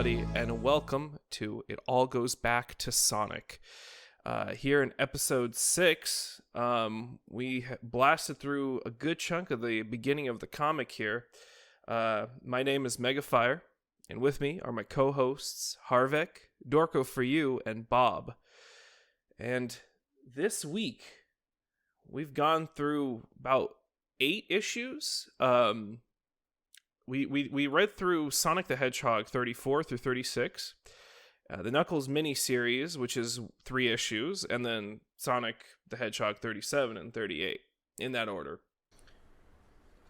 everybody, and welcome to It All Goes Back to Sonic. Here in episode 6, we blasted through a good chunk of the beginning of the comic here. My name is MegaFire, and with me are my co-hosts, Harvek, Dorko for you, and Bob. And this week, we've gone through about 8 issues. We read through Sonic the Hedgehog 34 through 36, the Knuckles mini-series, which is 3 issues, and then Sonic the Hedgehog 37 and 38, in that order.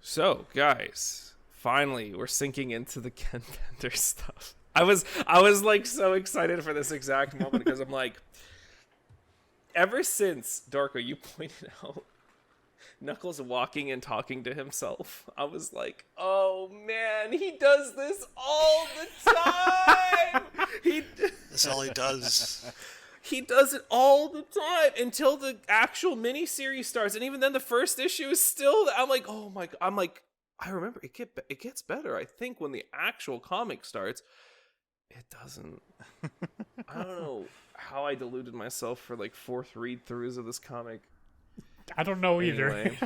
So, guys, finally, we're sinking into the Ken Bender stuff. I was like so excited for this exact moment because I'm like, ever since, Dorko, you pointed out Knuckles walking and talking to himself, I was like, oh man, he does this all the time. That's all he does. He does it all the time until the actual miniseries starts, and even then, the first issue is still. I'm like, oh my god. I'm like, I remember it gets better. I think when the actual comic starts, it doesn't. I don't know how I deluded myself for like 4th read-throughs of this comic. I don't know either. Anyway,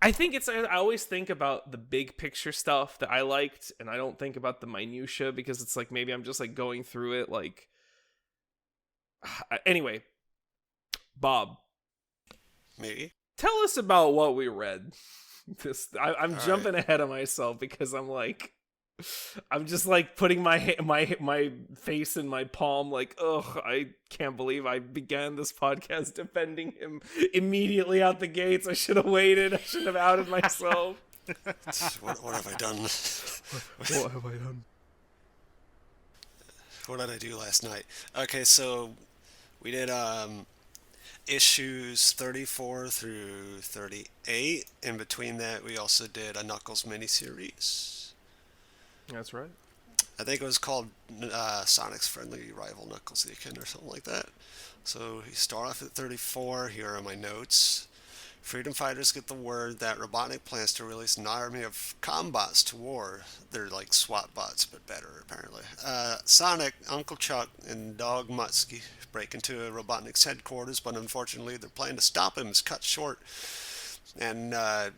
I think it's. I always think about the big picture stuff that I liked, and I don't think about the minutia because it's like maybe I'm just like going through it. Like, anyway, Bob, me. Tell us about what we read. I'm jumping right ahead of myself because I'm just like putting my face in my palm like, ugh, I can't believe I began this podcast defending him immediately out the gates. I should have waited. I should have outed myself. What have I done? What have I done? What did I do last night? Okay, so we did issues 34 through 38. In between that, we also did a Knuckles miniseries. That's right. I think it was called Sonic's Friendly Rival Knuckles Econ or something like that. So you start off at 34. Here are my notes. Freedom fighters get the word that Robotnik plans to release an army of combots to war. They're like SWAT bots, but better, apparently. Sonic, Uncle Chuck, and Dog Mutsky break into Robotnik's headquarters, but unfortunately their plan to stop him is cut short. And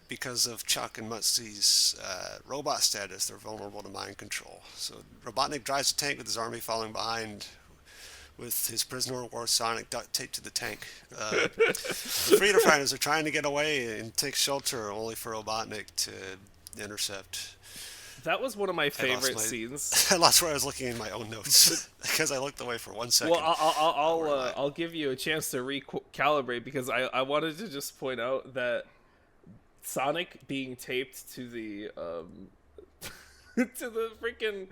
because of Chuck and Mutsky's robot status, they're vulnerable to mind control. So Robotnik drives a tank with his army following behind, with his prisoner of war Sonic duct taped to the tank. The freedom fighters are trying to get away and take shelter, only for Robotnik to intercept. That was one of my favorite scenes. I lost where I was looking in my own notes because I looked away for 1 second. Well, I'll give you a chance to recalibrate because I wanted to just point out that Sonic being taped to the to the freaking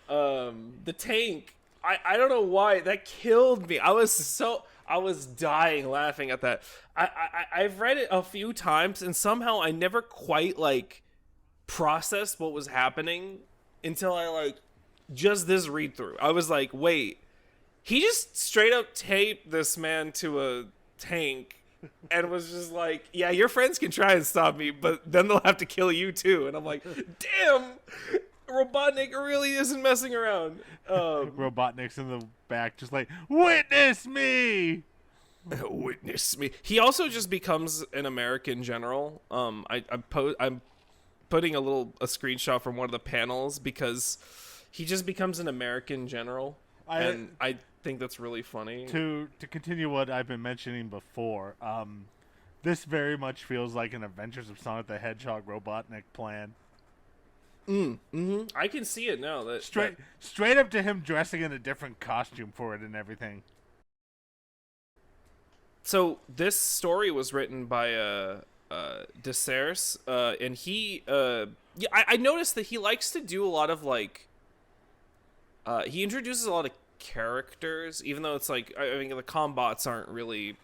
the tank. I don't know why that killed me. I was dying laughing at that. I've read it a few times and somehow I never quite like processed what was happening until I like just this read through. I was like, wait, he just straight up taped this man to a tank and was just like, yeah, your friends can try and stop me, but then they'll have to kill you too. And I'm like, damn, Robotnik really isn't messing around. Robotnik's in the back just like, witness me! Witness me. He also just becomes an American general. I'm putting a screenshot from one of the panels because he just becomes an American general. And I think that's really funny. To continue what I've been mentioning before, this very much feels like an Adventures of Sonic the Hedgehog Robotnik plan. I can see it now. Straight up to him dressing in a different costume for it and everything. So this story was written by Desers, and he I noticed that he likes to do a lot of like he introduces a lot of characters, even though it's like, I mean, the combots aren't really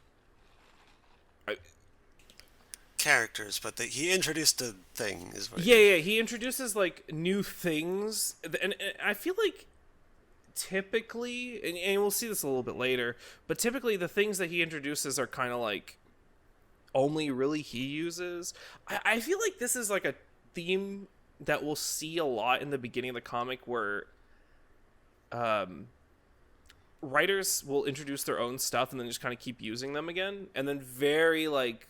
characters, but he introduced a thing. Is what he introduces like new things, and I feel like typically, and we'll see this a little bit later, but typically the things that he introduces are kind of like only really he uses. I feel like this is like a theme that we'll see a lot in the beginning of the comic where writers will introduce their own stuff and then just kind of keep using them again, and then very like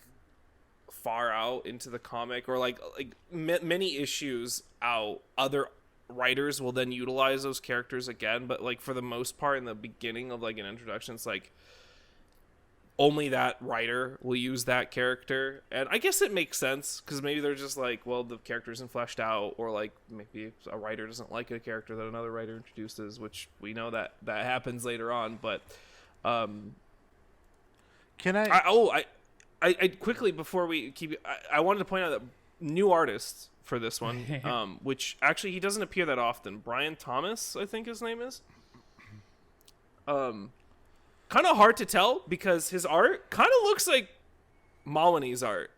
far out into the comic or like many issues out, other writers will then utilize those characters again. But like for the most part in the beginning of like an introduction, it's like only that writer will use that character. And I guess it makes sense because maybe they're just like, well, the character isn't fleshed out, or like maybe a writer doesn't like a character that another writer introduces, which we know that happens later on. But I quickly, before we keep, I wanted to point out that new artist for this one, which actually he doesn't appear that often. Brian Thomas, I think his name is. Kind of hard to tell because his art kind of looks like Malwani's art.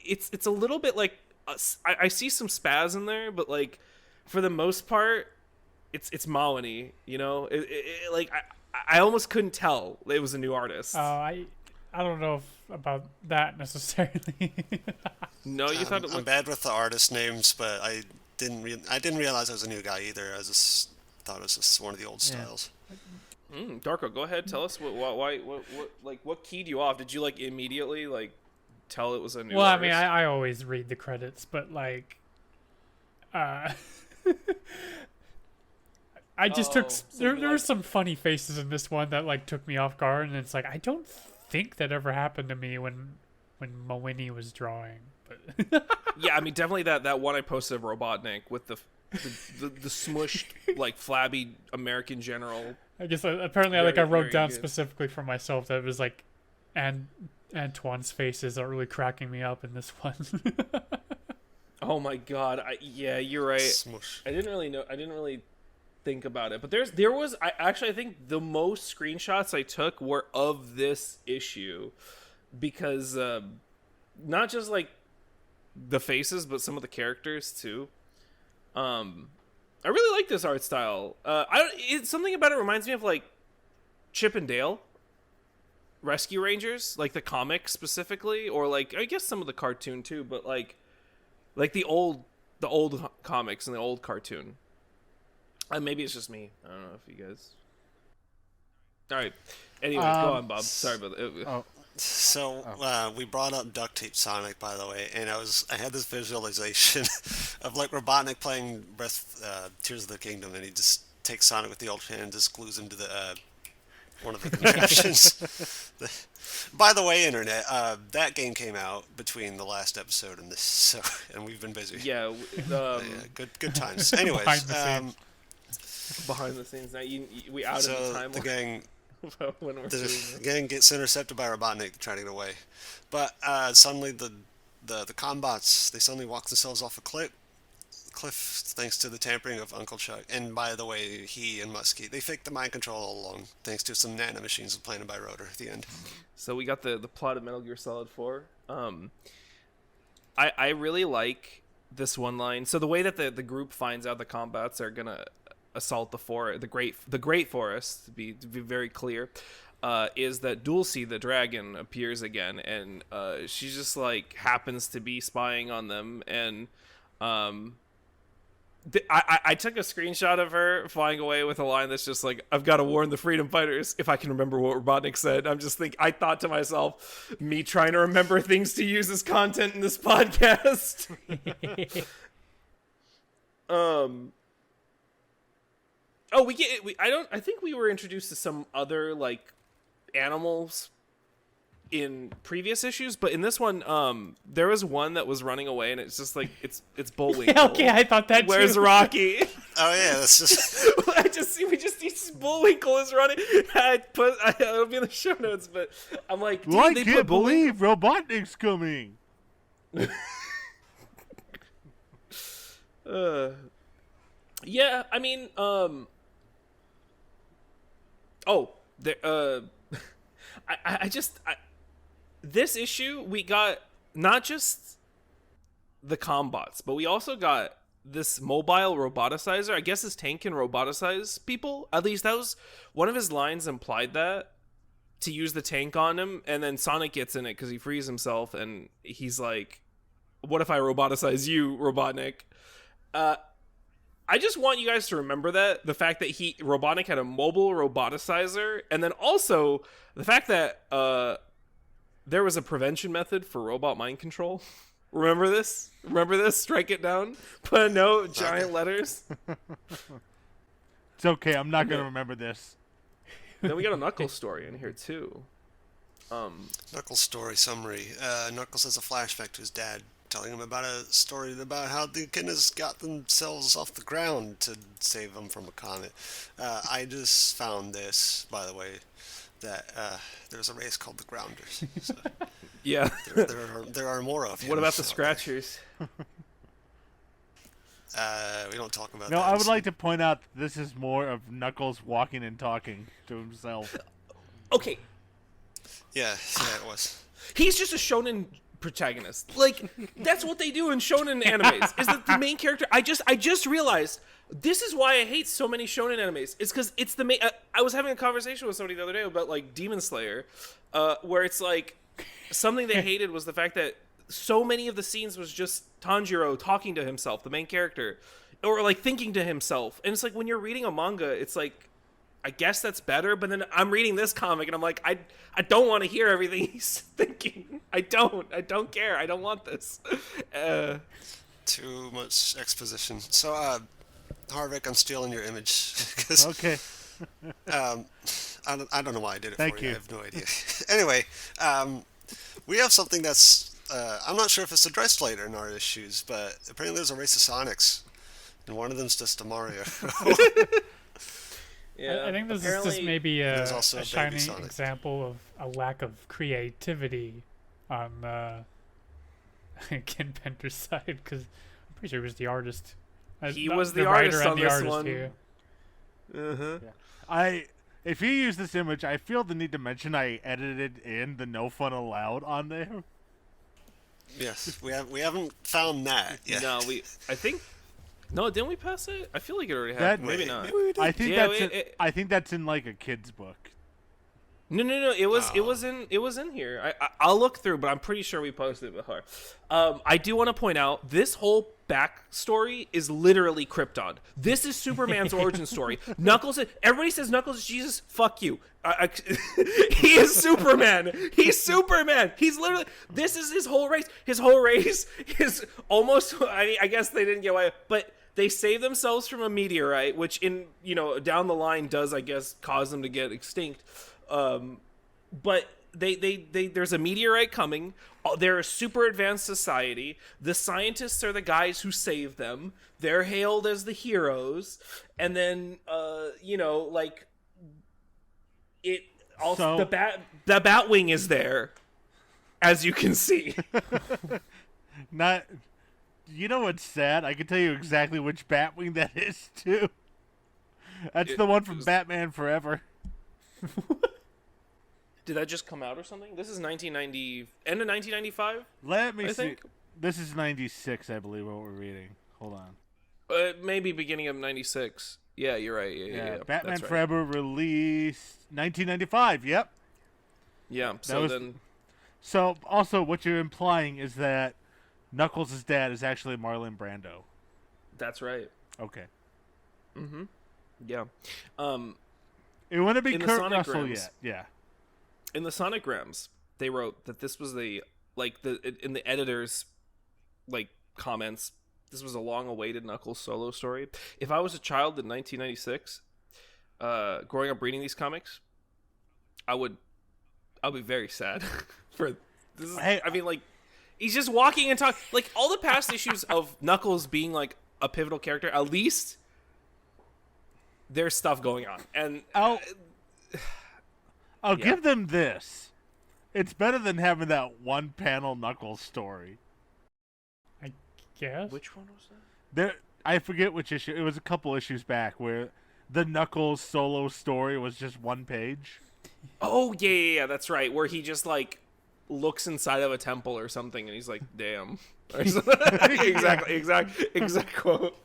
It's a little bit like I see some spaz in there, but like for the most part, it's Malwani. You know, like I almost couldn't tell it was a new artist. I don't know about that necessarily. No, you thought it looked... I'm bad with the artist names, but I didn't realize I was a new guy either. I just thought it was just one of the old styles. Darko, go ahead. Tell us what keyed you off? Did you like immediately like tell it was a new artist? I mean, I always read the credits, but like, I just took there were some funny faces in this one that like took me off guard, and it's like I don't think that ever happened to me when Mawini was drawing. But yeah, I mean, definitely that one I posted of Robotnik with the smushed like flabby American general. I guess apparently I wrote down specifically for myself that it was like, and Antoine's faces are really cracking me up in this one. Oh my god! Yeah, you're right. Smush. I didn't really think about it, but there was I think the most screenshots I took were of this issue because not just like the faces, but some of the characters too. I really like this art style. It's something about it reminds me of like Chip and Dale Rescue Rangers, like the comic specifically, or like I guess some of the cartoon too, but like the old comics and the old cartoon. Maybe it's just me. I don't know if you guys. All right. Anyways, go on, Bob. Sorry about that. So we brought up duct tape Sonic, by the way, and I had this visualization of like Robotnik playing Tears of the Kingdom, and he just takes Sonic with the old hand and just glues him to the one of the contraptions. By the way, Internet, that game came out between the last episode and this, and we've been busy. Yeah, good times. Anyways, behind the scenes. Now we outed the timeline. The gang. When we're the gang gets intercepted by Robotnik trying to get away, but suddenly the combots, they suddenly walk themselves off a cliff thanks to the tampering of Uncle Chuck. And by the way, he and Muskie, they faked the mind control all along thanks to some nanomachines planted by Rotor at the end. So we got the plot of Metal Gear Solid 4. I really like this one line. So the way that the group finds out the combats are gonna assault the Great Forest, to be very clear, is that Dulcie the dragon appears again, and she just like happens to be spying on them, and I took a screenshot of her flying away with a line that's just like, "I've got to warn the freedom fighters," if I can remember what Robotnik said. I thought to myself, me trying to remember things to use as content in this podcast. I think we were introduced to some other like animals in previous issues, but in this one, there was one that was running away, and it's just like it's Bullwinkle. Okay, I thought that. Where's too. Rocky? Oh yeah, that's just. we just see Bullwinkle is running. It'll be in the show notes, but I'm like, well, I can't believe Robotnik's coming. Yeah, I mean, this issue, we got not just the combots, but we also got this mobile roboticizer. I guess his tank can roboticize people. At least that was one of his lines implied that, to use the tank on him. And then Sonic gets in it because he frees himself, and he's like, "What if I roboticize you, Robotnik?" I just want you guys to remember that the fact that Robotnik had a mobile roboticizer, and then also the fact that there was a prevention method for robot mind control. Remember this? Remember this? Strike it down. Put a note, giant letters. It's okay. I'm not gonna remember this. Then we got a Knuckles story in here too. Knuckles story summary. Knuckles has a flashback to his dad telling him about a story about how the echidnas got themselves off the ground to save them from a comet. I just found this, by the way, that there's a race called the Grounders. So Yeah. there are more of them. What about the Scratchers? We don't talk about that. No, I would like to point out that this is more of Knuckles walking and talking to himself. Okay, Yeah, it was. he's just a shonen protagonist. Like, that's what they do in shonen animes. Is that the main character? I just realized this is why I hate so many shonen animes. It's because it's the main. I was having a conversation with somebody the other day about like Demon Slayer, where it's like something they hated was the fact that so many of the scenes was just Tanjiro talking to himself, the main character, or like thinking to himself. And it's like when you're reading a manga, it's like, I guess that's better, but then I'm reading this comic and I'm like, I don't want to hear everything he's thinking. I don't care. I don't want this. Too much exposition. So, Harvek, I'm stealing your image. Okay. I don't know why I did it Thank for you. you. I have no idea. Anyway, we have something that's, I'm not sure if it's addressed later in our issues, but apparently there's a race of Sonics, and one of them's just a Mario. Yeah, I think this is apparently- just maybe There's a also a baby shining Sonic. example of a lack of creativity on Ken Pender's side, because I'm pretty sure he was the artist. He Not was the writer artist and on the this artist one. here. If you use this image, I feel the need to mention I edited in the no fun allowed on there. Yes, we haven't found that yet. No, I think. No, didn't we pass it? I feel like it already That- happened. Maybe not. I think Yeah, I think that's in like a kid's book. No. It was in here. I'll look through, but I'm pretty sure we posted it before. I do want to point out this whole backstory is literally Krypton. This is Superman's origin story. Knuckles. Everybody says Knuckles is Jesus. Fuck you. He is Superman. He's Superman. He's literally. This is his whole race. His whole race is almost. I guess they didn't get away, but. They save themselves from a meteorite, which down the line does, I guess, cause them to get extinct. But there's a meteorite coming. They're a super advanced society. The scientists are the guys who save them. They're hailed as the heroes. And then, it also So- the Batwing is there, as you can see. Not. You know what's sad? I can tell you exactly which Batwing that is too. That's the one from Batman Forever. Did that just come out or something? This is 1990, end of 1995. Let me I see. think. This is 96, I believe, what we're reading. Hold on. Maybe beginning of 96. Yeah, you're right. Yeah. Batman that's right. Forever released 1995. Yep. Yeah. So was- then, So also, what you're implying is that Knuckles' dad is actually Marlon Brando. that's right. Okay. Yeah. It wouldn't be In the Kurt Sonic Russell Grams. yet. Yeah. In the Sonograms, they wrote that this was in the editors, comments. This was a long-awaited Knuckles solo story. If I was a child in 1996, growing up reading these comics, I'll be very sad for this. Hey, He's just walking and talking. Like, all the past issues of Knuckles being, like, a pivotal character, at least there's stuff going on. And I'll yeah. give them this. It's better than having that one-panel Knuckles story. I guess. which one was that? I forget which issue. It was a couple issues back where the Knuckles solo story was just one page. Oh, yeah, that's right. Where he just, like, looks inside of a temple or something, and he's like, damn. Or something. Exact quote.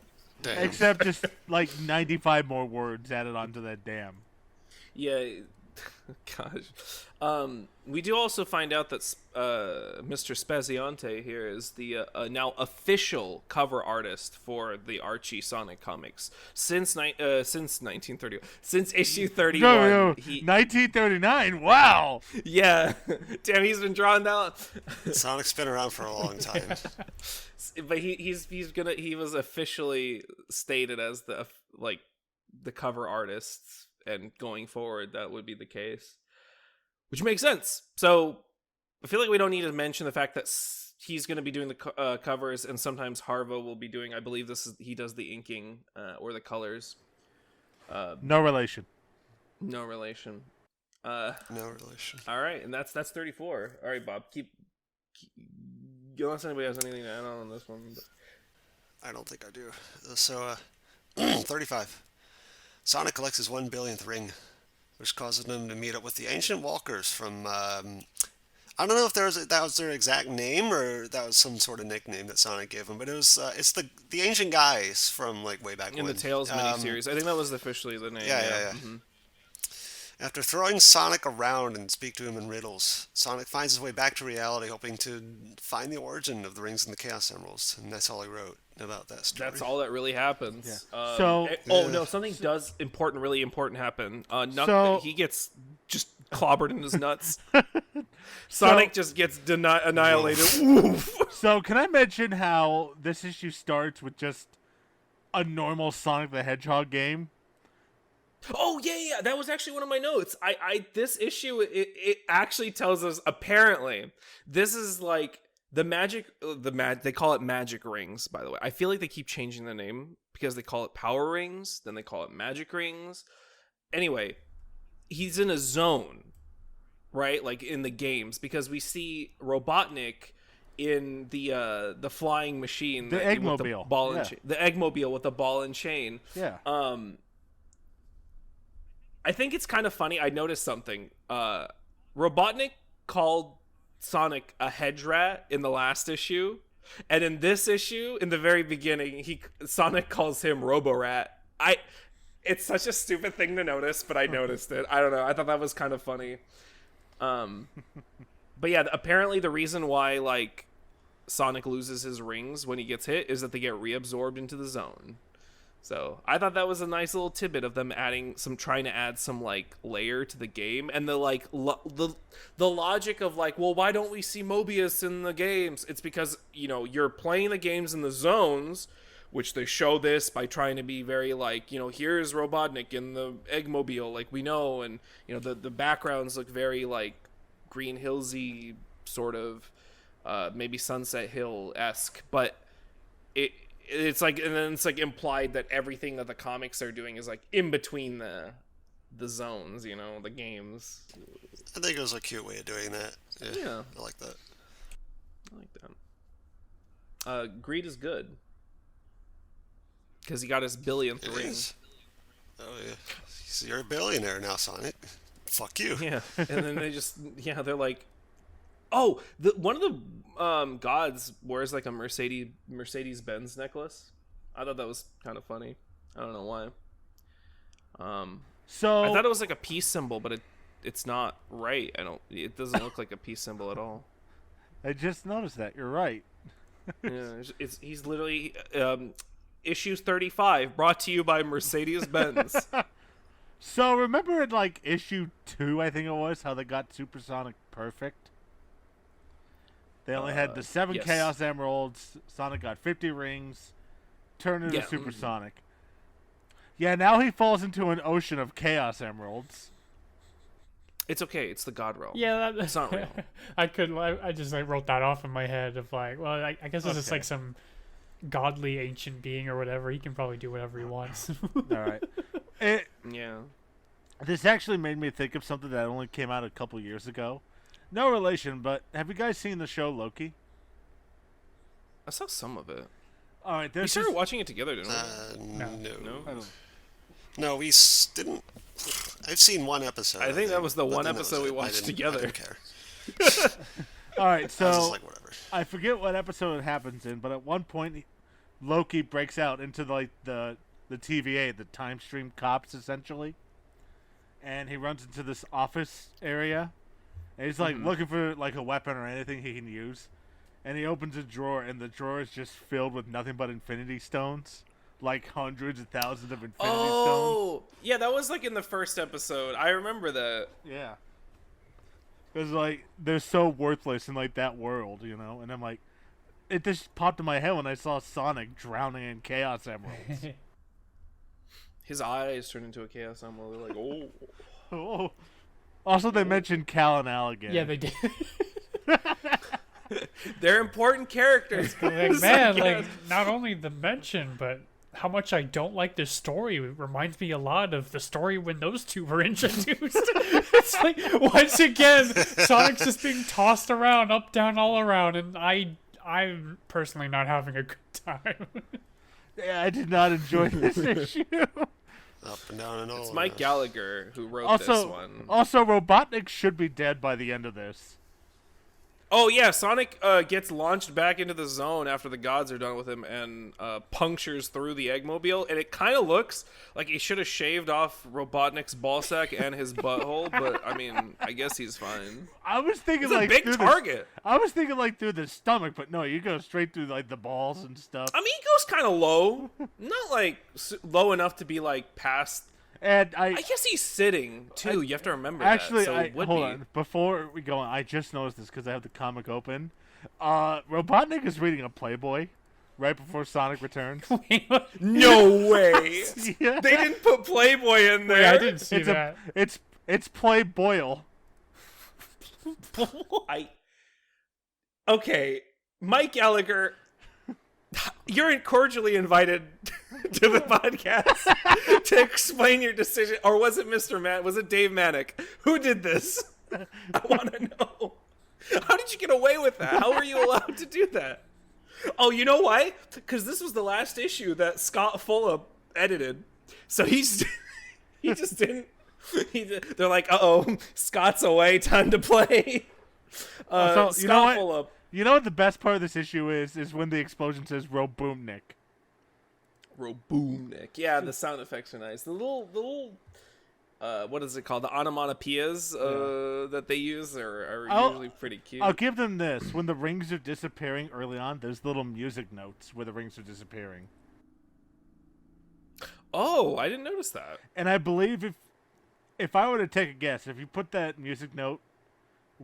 Damn. Except just like 95 more words added onto that damn. Yeah, Gosh. We do also find out that Mr. Spaziante here is the now official cover artist for the Archie Sonic comics since 1930, since issue 31. No, 1939. Wow. Yeah, damn, he's been drawn down. Sonic's been around for a long time. But he was officially stated as the cover artist, and going forward that would be the case. Which makes sense. So I feel like we don't need to mention the fact that he's going to be doing the covers, and sometimes Harvo will be doing. I believe he does the inking or the colors. No relation. No relation. No relation. All right, and that's 34. All right, Bob, keep unless anybody has anything to add on this one. But... I don't think I do. So 35. Sonic collects his 1 billionth ring, which causes him to meet up with the ancient walkers from, I don't know if that was their exact name or that was some sort of nickname that Sonic gave him, but it's the ancient guys from like way back in when. the Tales miniseries. I think that was officially the name. Yeah. Mm-hmm. After throwing Sonic around and speak to him in riddles, Sonic finds his way back to reality, hoping to find the origin of the rings and the Chaos Emeralds, and that's all he wrote about that story. That's all that really happens. Yeah. No, something does really important happen. He gets just clobbered in his nuts. Sonic just gets annihilated. Oof. So can I mention how this issue starts with just a normal Sonic the Hedgehog game? Oh yeah, that was actually one of my notes. This issue it actually tells us, apparently this is like the magic, they call it magic rings, by the way. I feel like they keep changing the name because they call it power rings, then they call it magic rings. Anyway, he's in a zone, right? Like in the games, because we see Robotnik in the flying machine, the Eggmobile, the ball and chain, the Eggmobile with the ball and chain. Yeah. I think it's kind of funny. I noticed something. Robotnik called Sonic a hedge rat in the last issue, and in this issue, in the very beginning, Sonic calls him Roborat. It's such a stupid thing to notice, but I noticed it. I don't know. I thought that was kind of funny. But yeah, apparently the reason why like Sonic loses his rings when he gets hit is that they get reabsorbed into the zone. So I thought that was a nice little tidbit of them trying to add some like layer to the game, and the like the logic of like, well, why don't we see Mobius in the games? It's because, you know, you're playing the games in the zones, which they show this by trying to be very like, you know, here's Robotnik in the Eggmobile, like we know, and you know the backgrounds look very like Green Hillsy sort of, maybe Sunset Hill-esque, but it's like, and then it's like implied that everything that the comics are doing is like in between the zones, you know, the games. I think it was a cute way of doing that. Yeah. I like that. Greed is good because he got his billionth ring. Oh yeah, so you're a billionaire now, Sonic. Fuck you. Yeah, and then they're like, oh, one of the gods wears like a Mercedes Benz necklace. I thought that was kind of funny. I don't know why. So I thought it was like a peace symbol, but it's not right. It doesn't look like a peace symbol at all. I just noticed that. You're right. Yeah, he's literally issues 35 brought to you by Mercedes Benz. So remember in like issue 2, I think it was, how they got Supersonic perfect? They only had the 7 yes. Chaos Emeralds. Sonic got 50 rings. Turned into Yeah. Supersonic. Yeah, now he falls into an ocean of Chaos Emeralds. It's okay. It's the God realm. Yeah, it's not real. I just like wrote that off in my head of like, well, I guess it's just Okay. like some godly ancient being or whatever. He can probably do whatever he wants. All right. Yeah. This actually made me think of something that only came out a couple years ago. No relation, but have you guys seen the show Loki? I saw some of it. All right, We started watching it together, didn't we? No. I don't. No, we didn't. I've seen one episode. I think that was the but one then that was episode we it. watched I together. didn't care. All right, I was so just like, whatever. I forget what episode it happens in, but at one point, Loki breaks out into like the TVA, the time stream cops, essentially. and he runs into this office area, and he's like looking for like a weapon or anything he can use, and he opens a drawer, and the drawer is just filled with nothing but infinity stones, like hundreds of thousands of infinity stones. Oh, yeah, that was like in the first episode. I remember that. Yeah. Because, like, they're so worthless in, like, that world, you know? And I'm like, it just popped in my head when I saw Sonic drowning in Chaos Emeralds. His eyes turned into a Chaos Emerald. They're like, oh. Oh. Also, they mentioned Cal and Al again. Yeah, they did. They're important characters. Like, man, like, not only the mention, but how much I don't like this story. It reminds me a lot of the story when those two were introduced. It's like, once again, Sonic's just being tossed around, up, down, all around, and I'm personally not having a good time. Yeah, I did not enjoy this issue. Up and down and all. It's Mike Gallagher who wrote this one. Also, Robotnik should be dead by the end of this. Oh, yeah, Sonic gets launched back into the zone after the gods are done with him and punctures through the Eggmobile, and it kind of looks like he should have shaved off Robotnik's ballsack and his butthole, but, I mean, I guess he's fine. I was thinking, It's like, a big target. I was thinking, like, through the stomach, but no, you go straight through, like, the balls and stuff. I mean, he goes kind of low. Not, like, low enough to be, like, past... And I guess he's sitting, too. You have to remember actually, that. So hold on. Before we go on, I just noticed this because I have the comic open. Robotnik is reading a Playboy right before Sonic returns. No way! Yeah. They didn't put Playboy in there. Wait, I didn't see that. It's Playboyle. Okay, Mike Gallagher, you're cordially invited to the podcast to explain your decision. Or was it Mr. Matt? Was it Dave Manick? Who did this? I want to know. How did you get away with that? How were you allowed to do that? Oh, you know why? Because this was the last issue that Scott Fulop edited. So he just didn't. They're like, uh-oh, Scott's away, time to play. So, Scott you know what? Fulop. You know what the best part of this issue is when the explosion says Roboomnik. Roboomnik. Yeah, the sound effects are nice. The little what is it called? The onomatopoeias that they use are usually pretty cute. I'll give them this. When the rings are disappearing early on, there's little music notes where the rings are disappearing. Oh, I didn't notice that. And I believe if I were to take a guess, if you put that music note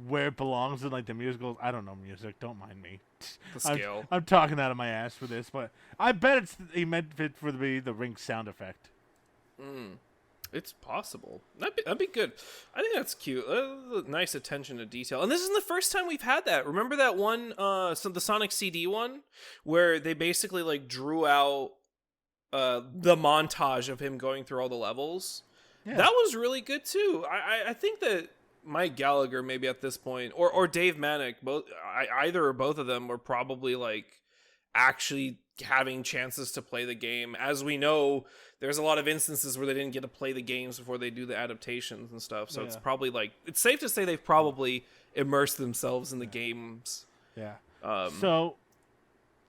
where it belongs in like the musicals, I don't know music, don't mind me. The scale. I'm talking out of my ass for this, but I bet he meant it for the ring sound effect. It's possible. That'd be good. I think that's cute. Nice attention to detail. And this isn't the first time we've had that. Remember that one, the Sonic CD one, where they basically like drew out the montage of him going through all the levels? Yeah. That was really good too. I think that Mike Gallagher, maybe at this point, or Dave Manick, either or both of them were probably like actually having chances to play the game. As we know, there's a lot of instances where they didn't get to play the games before they do the adaptations and stuff. So it's probably like, it's safe to say they've probably immersed themselves in the games. Yeah.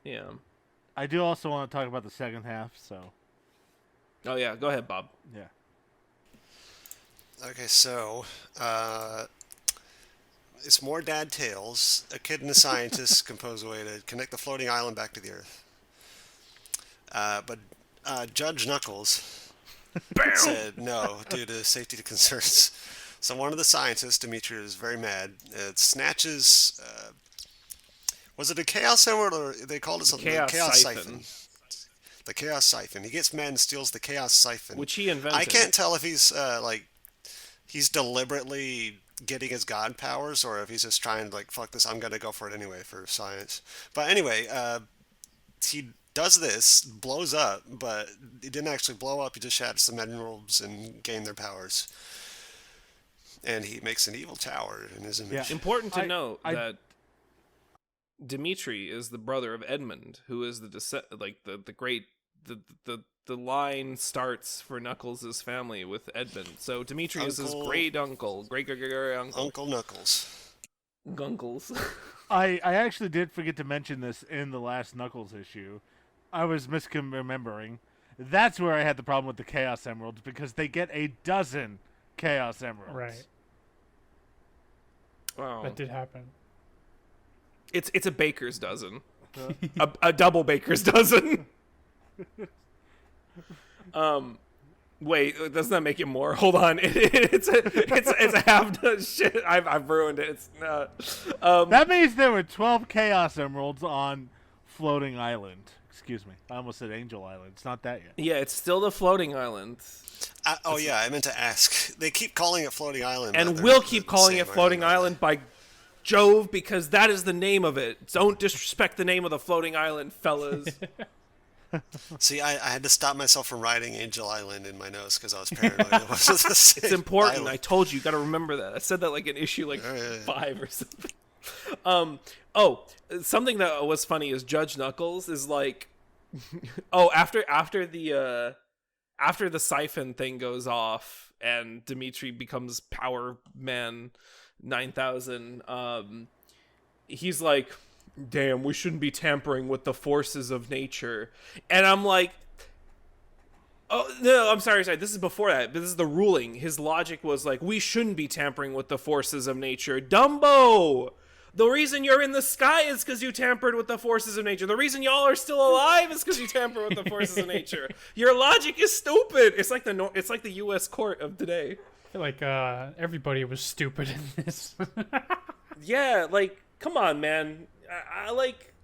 Yeah. I do also want to talk about the second half, so. Oh yeah, go ahead, Bob. Yeah. Okay, so it's more dad tales. A kid and a scientist compose a way to connect the floating island back to the Earth. But Judge Knuckles said no due to safety concerns. So one of the scientists, Dimitri, is very mad. It snatches. Was it a Chaos Emerald, or they called it something? Chaos Siphon. The Chaos Siphon. He gets mad and steals the Chaos Siphon, which he invented. I can't tell if he's he's deliberately getting his god powers, or if he's just trying to like, fuck this, I'm gonna go for it anyway for science. But anyway, he does this, blows up, but he didn't actually blow up. He just shattered some emeralds and gained their powers. And he makes an evil tower in his image. Yeah. Important to note that Dimitri is the brother of Edmund, who is the great the line starts for Knuckles' family with Edmund. So Dimitri is his great uncle, great uncle. Uncle Knuckles. Gunkles. I actually did forget to mention this in the last Knuckles issue. I was misremembering. That's where I had the problem with the Chaos Emeralds, because they get a dozen Chaos Emeralds. Right. Wow. That did happen. It's a baker's dozen. a double baker's dozen. Wait, doesn't that make it more? Hold on, it's a half dozen. Shit, I've ruined it. It's that means there were 12 Chaos Emeralds on Floating Island. Excuse me, I almost said Angel Island. It's not that yet. Yeah, it's still the floating island. I meant to ask. They keep calling it Floating Island, And we'll keep calling it Floating Island by Jove, because that is the name of it. Don't disrespect the name of the floating island, fellas. See, I had to stop myself from writing Angel Island in my notes because I was paranoid. It wasn't the same It's important. island. I told you got to remember that. I said that like in issue 5 or something. Something that was funny is Judge Knuckles is like, after the siphon thing goes off and Dimitri becomes Power Man 9000, he's like, damn, we shouldn't be tampering with the forces of nature. And I'm like, oh, no, I'm sorry. This is before that. This is the ruling. His logic was like, we shouldn't be tampering with the forces of nature. Dumbo! The reason you're in the sky is because you tampered with the forces of nature. The reason y'all are still alive is because you tampered with the forces of nature. Your logic is stupid. It's like the U.S. court of today. I feel like everybody was stupid in this. Yeah, like, come on, man. I like,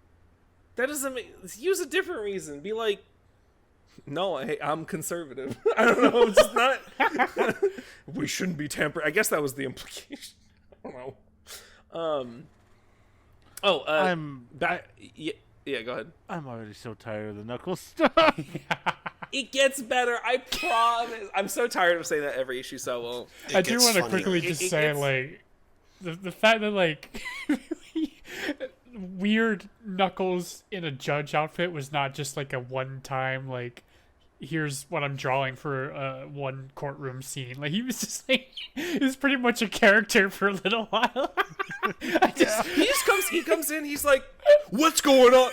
that doesn't make, use a different reason. Be like, no, I'm conservative. I don't know, I'm just not. We shouldn't be tampering. I guess that was the implication. I don't know. Yeah, go ahead. I'm already so tired of the Knuckles stuff. It gets better, I promise. I'm so tired of saying that every issue, so I won't. I do want to quickly just say, like, the fact that, like, weird Knuckles in a judge outfit was not just, like, a one-time, like, here's what I'm drawing for one courtroom scene. Like, he was just, like, he was pretty much a character for a little while. He comes in, he's like, what's going on?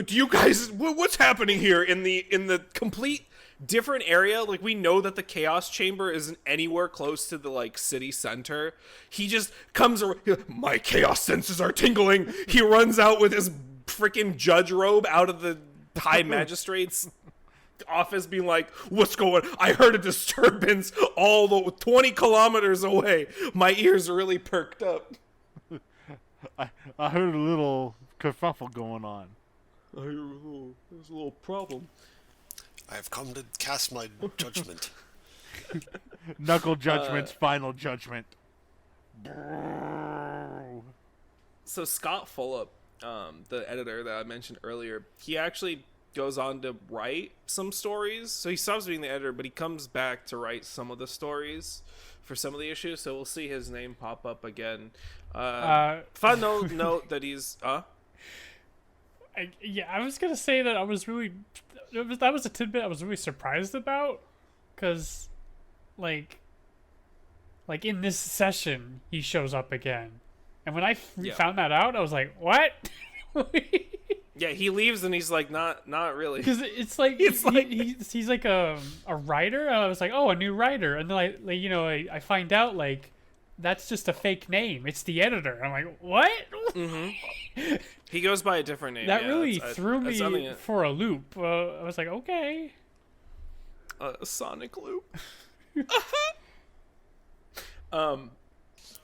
Do you guys, what's happening here in the complete different area? Like, we know that the Chaos Chamber isn't anywhere close to the, like, city center. He just comes around, my chaos senses are tingling. He runs out with his freaking judge robe out of the High Magistrate's office being like, what's going on? I heard a disturbance all the 20 kilometers away. My ears are really perked up. I heard a little kerfuffle going on. There's a little problem. I have come to cast my judgment. Knuckle Judgment's final judgment. So Scott Fulop, the editor that I mentioned earlier, he actually goes on to write some stories. So he stops being the editor, but he comes back to write some of the stories for some of the issues. So we'll see his name pop up again. Fun note that he's I was gonna say that I was really that was a tidbit I was really surprised about, because like in this session he shows up again, and when I found that out, I was like, what? Yeah, he leaves and he's like, not really, because it's like he's like a writer. I was like, oh, a new writer, and then I find out, like, that's just a fake name. It's the editor. I'm like, what? Mm-hmm. He goes by a different name. That really threw me for a loop. I was like, okay. Sonic loop.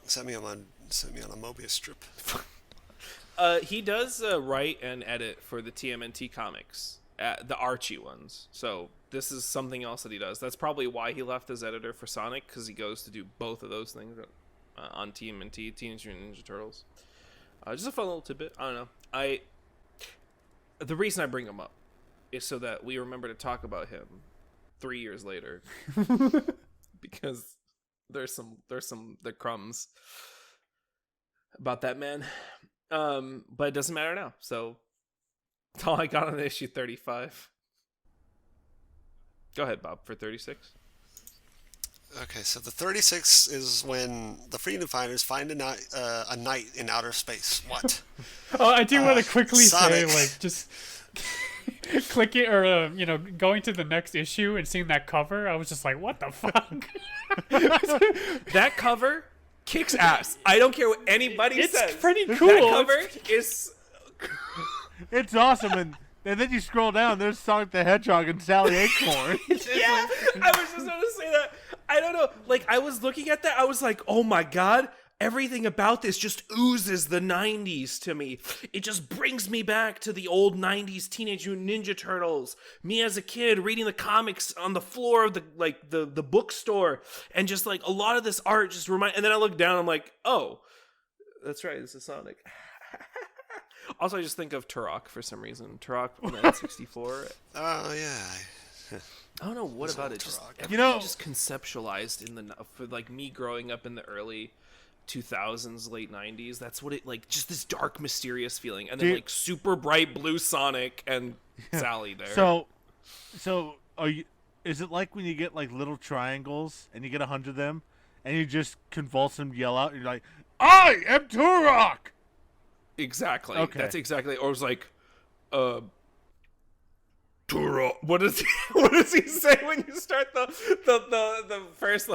Sent me on a Mobius strip. He does write and edit for the TMNT comics, the Archie ones. So this is something else that he does. That's probably why he left as editor for Sonic, because he goes to do both of those things on TMNT, Teenage Mutant Ninja Turtles. Just a fun little tidbit. I don't know. The reason I bring him up is so that we remember to talk about him 3 years later, because there's the crumbs about that man. But it doesn't matter now. So that's all I got on issue 35. Go ahead, Bob, for 36. Okay, so the 36 is when the Freedom Fighters find a night in outer space. What? Oh, I do want to quickly Sonic. say, like, just clicking or going to the next issue and seeing that cover, I was just like, what the fuck? That cover kicks ass. I don't care what anybody says. It's pretty cool. That cover is. It's awesome, and then you scroll down. There's Sonic the Hedgehog and Sally Acorn. Yeah, I was just going to say that. I don't know. Like, I was looking at that. I was like, oh my god. Everything about this just oozes the 90s to me. It just brings me back to the old 90s Teenage Mutant Ninja Turtles. Me as a kid reading the comics on the floor of the bookstore. And just like a lot of this art just and then I look down, I'm like, oh, that's right, this is Sonic. Also, I just think of Turok for some reason. Turok on the N64. Oh, yeah. I don't know what about it. Just, just conceptualized for like me growing up in the early 2000s, late 90s. That's what it like. Just this dark, mysterious feeling, and then like super bright blue Sonic and Sally there. So are you? Is it like when you get like little triangles and you get 100 of them, and you just convulse and yell out? And you're like, "I am Turok!" Exactly. Okay. That's exactly. Or it was like, Turok. What does he say when you start the first?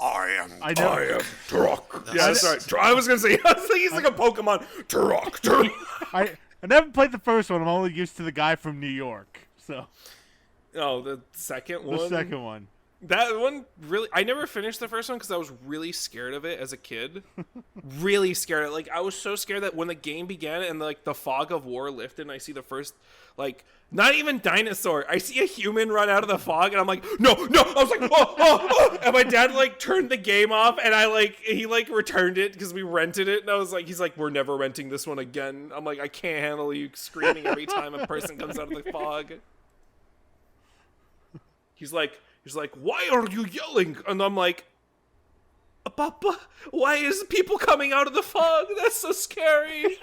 I am Turok. Yeah, that's right. I was gonna say. I was thinking he's like a Pokemon. Turok. I never played the first one. I'm only used to the guy from New York. So. Oh, the second one. The second one. That one really. I never finished the first one because I was really scared of it as a kid. Really scared. Like I was so scared that when the game began and like the fog of war lifted, and I see the first like. Not even dinosaur. I see a human run out of the fog, and I'm like, no. I was like, oh. And my dad like turned the game off, and he returned it because we rented it. And I was like, he's like, we're never renting this one again. I'm like, I can't handle you screaming every time a person comes out of the fog. He's like, why are you yelling? And I'm like, Papa, why is people coming out of the fog? That's so scary.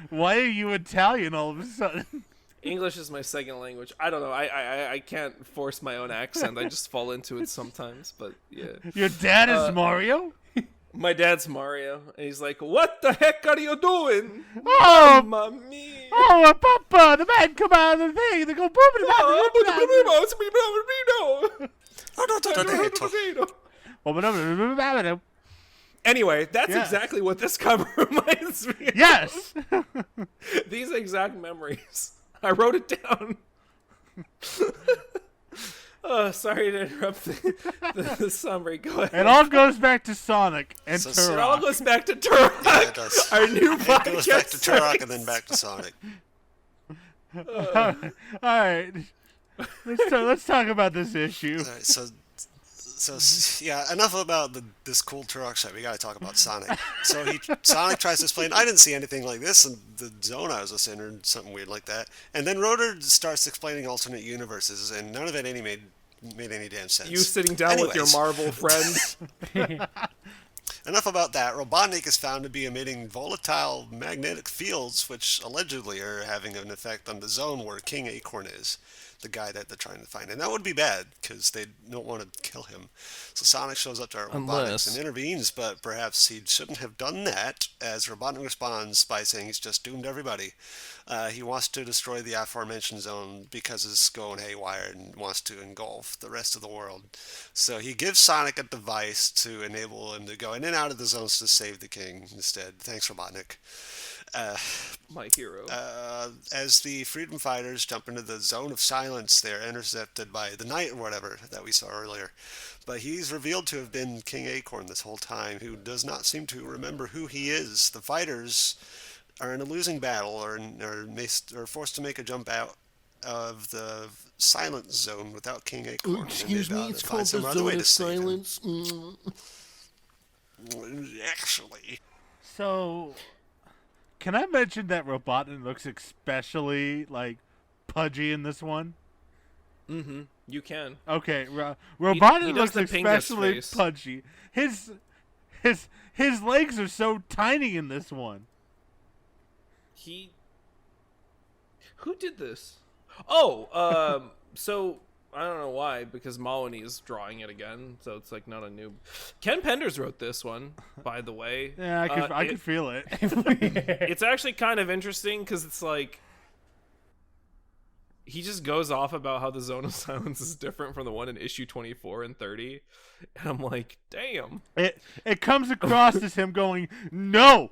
Why are you Italian all of a sudden? English is my second language. I don't know. I can't force my own accent. I just fall into it sometimes. But yeah. Your dad is Mario? My dad's Mario. And he's like, what the heck are you doing? Oh, Mamma mia. Oh, Papa, the man come out of the thing. They go boom. Anyway, that's exactly what this cover reminds me of. Yes! These exact memories. I wrote it down. Oh, sorry to interrupt the summary. Go ahead. It all goes back to Sonic and Turok. It all goes back to Turok. Yeah, it does. Our new podcast. It goes back to Turok and then back to Sonic. All right. Let's talk about this issue. All right, so yeah, enough about this cool Turok shot. We gotta talk about Sonic. So Sonic tries to explain, I didn't see anything like this in the zone I was in, or something weird like that. And then Rotor starts explaining alternate universes, and none of it made any damn sense. You sitting down with your Marvel friend. Enough about that. Robotnik is found to be emitting volatile magnetic fields, which allegedly are having an effect on the zone where King Acorn is, the guy that they're trying to find. And that would be bad, because they don't want to kill him. So Sonic shows up to Robotnik and intervenes, but perhaps he shouldn't have done that, as Robotnik responds by saying he's just doomed everybody. He wants to destroy the aforementioned zone because it's going haywire and wants to engulf the rest of the world. So he gives Sonic a device to enable him to go in and out of the zones to save the king instead. Thanks, Robotnik. My hero. As the freedom fighters jump into the zone of silence, they're intercepted by the knight or whatever that we saw earlier. But he's revealed to have been King Acorn this whole time, who does not seem to remember who he is. The fighters are in a losing battle, or are forced to make a jump out of the silence zone without King Acorn. Oh, excuse me, it's called the zone of silence. Actually. So, can I mention that Robotnik looks especially, like, pudgy in this one? Mm-hmm. You can. Okay, Robotnik he looks does the Pingus especially face. pudgy. His legs are so tiny in this one. Who did this? Oh, so I don't know why, because Maloney is drawing it again, so it's like not a noob. Ken Penders wrote this one, by the way. Yeah, I could feel it. It's actually kind of interesting because it's like he just goes off about how the Zone of Silence is different from the one in issue 24 and 30, and I'm like, damn. It comes across as him going, no,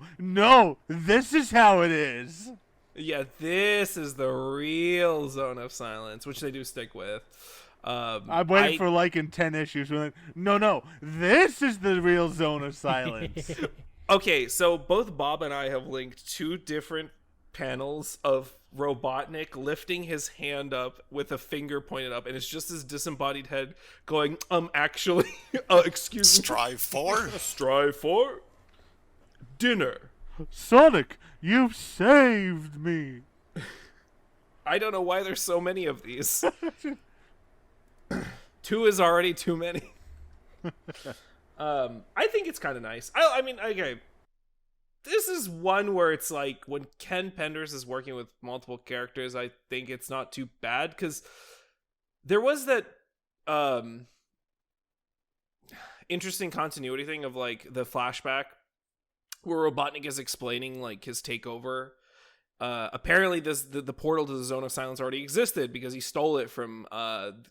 this is how it is. Yeah, this is the real Zone of Silence, which they do stick with. I'm waiting for like in 10 issues. Like, no, this is the real Zone of Silence. Okay, so both Bob and I have linked 2 different panels of Robotnik lifting his hand up with a finger pointed up, and it's just his disembodied head going, actually, excuse me. Strive for dinner. Sonic, you've saved me. I don't know why there's so many of these. 2 is already too many. I think it's kind of nice. I mean, okay. This is one where it's like when Ken Penders is working with multiple characters, I think it's not too bad, because there was that interesting continuity thing of like the flashback where Robotnik is explaining like his takeover. Apparently the portal to the Zone of Silence already existed because he stole it from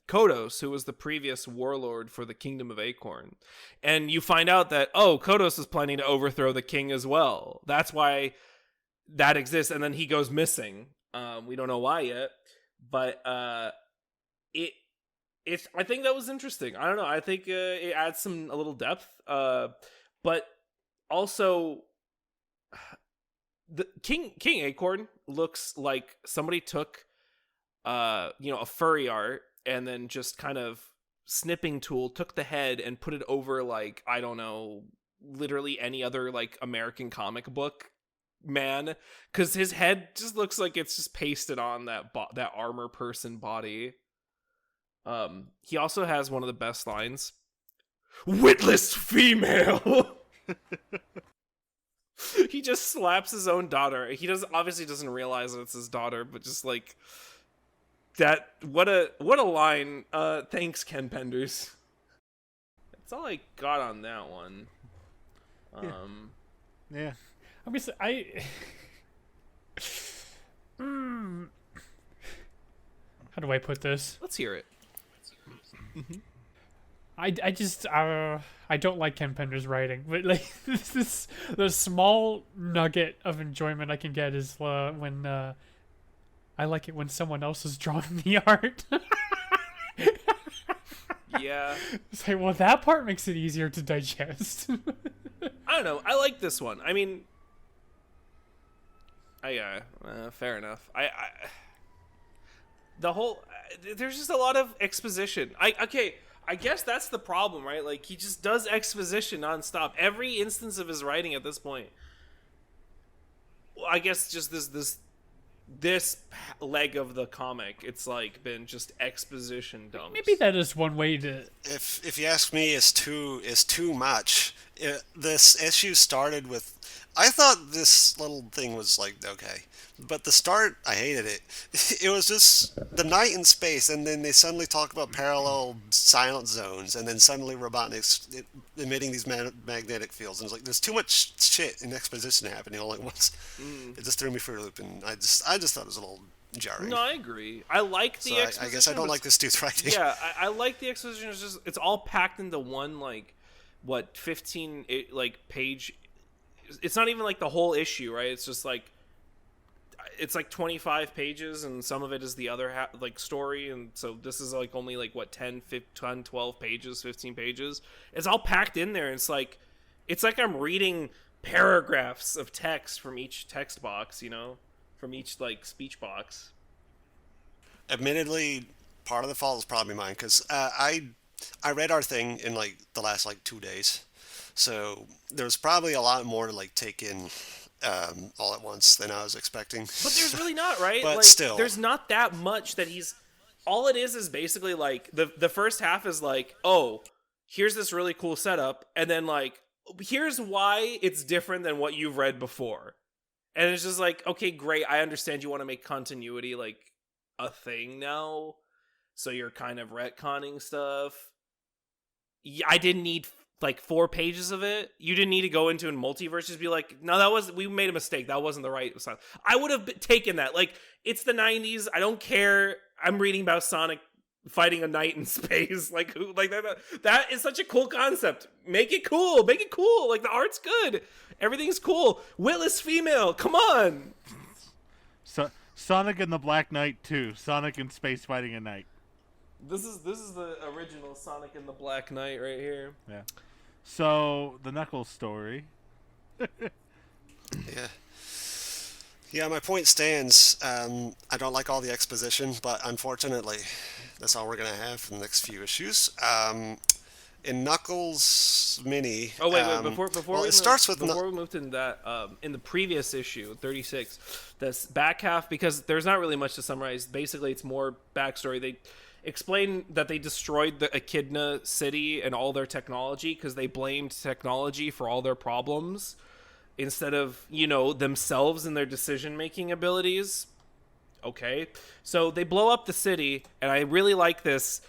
Kodos, who was the previous warlord for the Kingdom of Acorn. And you find out that, Kodos is planning to overthrow the king as well. That's why that exists. And then he goes missing. We don't know why yet. But I think that was interesting. I don't know. I think it adds a little depth. But also, the King Acorn looks like somebody took a furry art and then just kind of snipping tool took the head and put it over, like, I don't know, literally any other like American comic book man, because his head just looks like it's just pasted on that armor person body. He also has one of the best lines, "Witless female." He just slaps his own daughter. He obviously doesn't realize that it's his daughter, but just like that. What a line. Thanks, Ken Penders. That's all I got on that one. Yeah. I mean, how do I put this? Let's hear it. I just I don't like Ken Penders' writing, but like this the small nugget of enjoyment I can get is when I like it when someone else is drawing the art. Yeah. It's like, well, that part makes it easier to digest. I don't know. I like this one. I mean, fair enough. The whole there's just a lot of exposition. I guess that's the problem, right? Like, he just does exposition nonstop. Every instance of his writing at this point. Well, I guess just this leg of the comic, it's like been just exposition dumps. Maybe that is one way to. If you ask me, is too much. This issue started with. I thought this little thing was like okay, but the start, I hated it. It was just the night in space, and then they suddenly talk about parallel silent zones, and then suddenly Robotnik's emitting these magnetic fields, and it's like there's too much shit in exposition happening all at once. It just threw me for a loop, and I just thought it was a little jarring. No, I agree. I like the exposition. I guess I don't like this dude's writing. Yeah, I like the exposition. It's all packed into one 15 page. It's not even like the whole issue, right? It's just like it's like 25 pages, and some of it is the other story, and so this is like only 10, 12 pages, 15 pages. It's all packed in there. It's like I'm reading paragraphs of text from each text box, from each speech box. Admittedly, part of the fault is probably mine, because I read our thing in the last 2 days, so there's probably a lot more to take in all at once than I was expecting. But there's really not, right? But still, there's not that much that he's. All it is basically the first half is here's this really cool setup, and then here's why it's different than what you've read before, and it's just okay, great, I understand you want to make continuity a thing now, so you're kind of retconning stuff. Yeah, I didn't need 4 pages of it. You didn't need to go into a multiverse, just be no, we made a mistake, that wasn't the right style. I would have taken that. It's the 90s, I don't care I'm reading about Sonic fighting a knight in space. Like who? Like that is such a cool concept. Make it cool. Make it cool. Like the art's good. Everything's cool. Will is female. Come on. So Sonic and the Black Knight 2. Sonic in space fighting a knight. This is the original Sonic and the Black Knight right here. Yeah. So the Knuckles story. Yeah. Yeah, my point stands. I don't like all the exposition, but unfortunately, that's all we're going to have for the next few issues. In Knuckles Mini... Oh, wait, before we moved in that, in the previous issue, 36, this back half, because there's not really much to summarize. Basically, it's more backstory. They explain that they destroyed the Echidna city and all their technology because they blamed technology for all their problems instead of, themselves and their decision-making abilities. Okay, so they blow up the city, and I really like this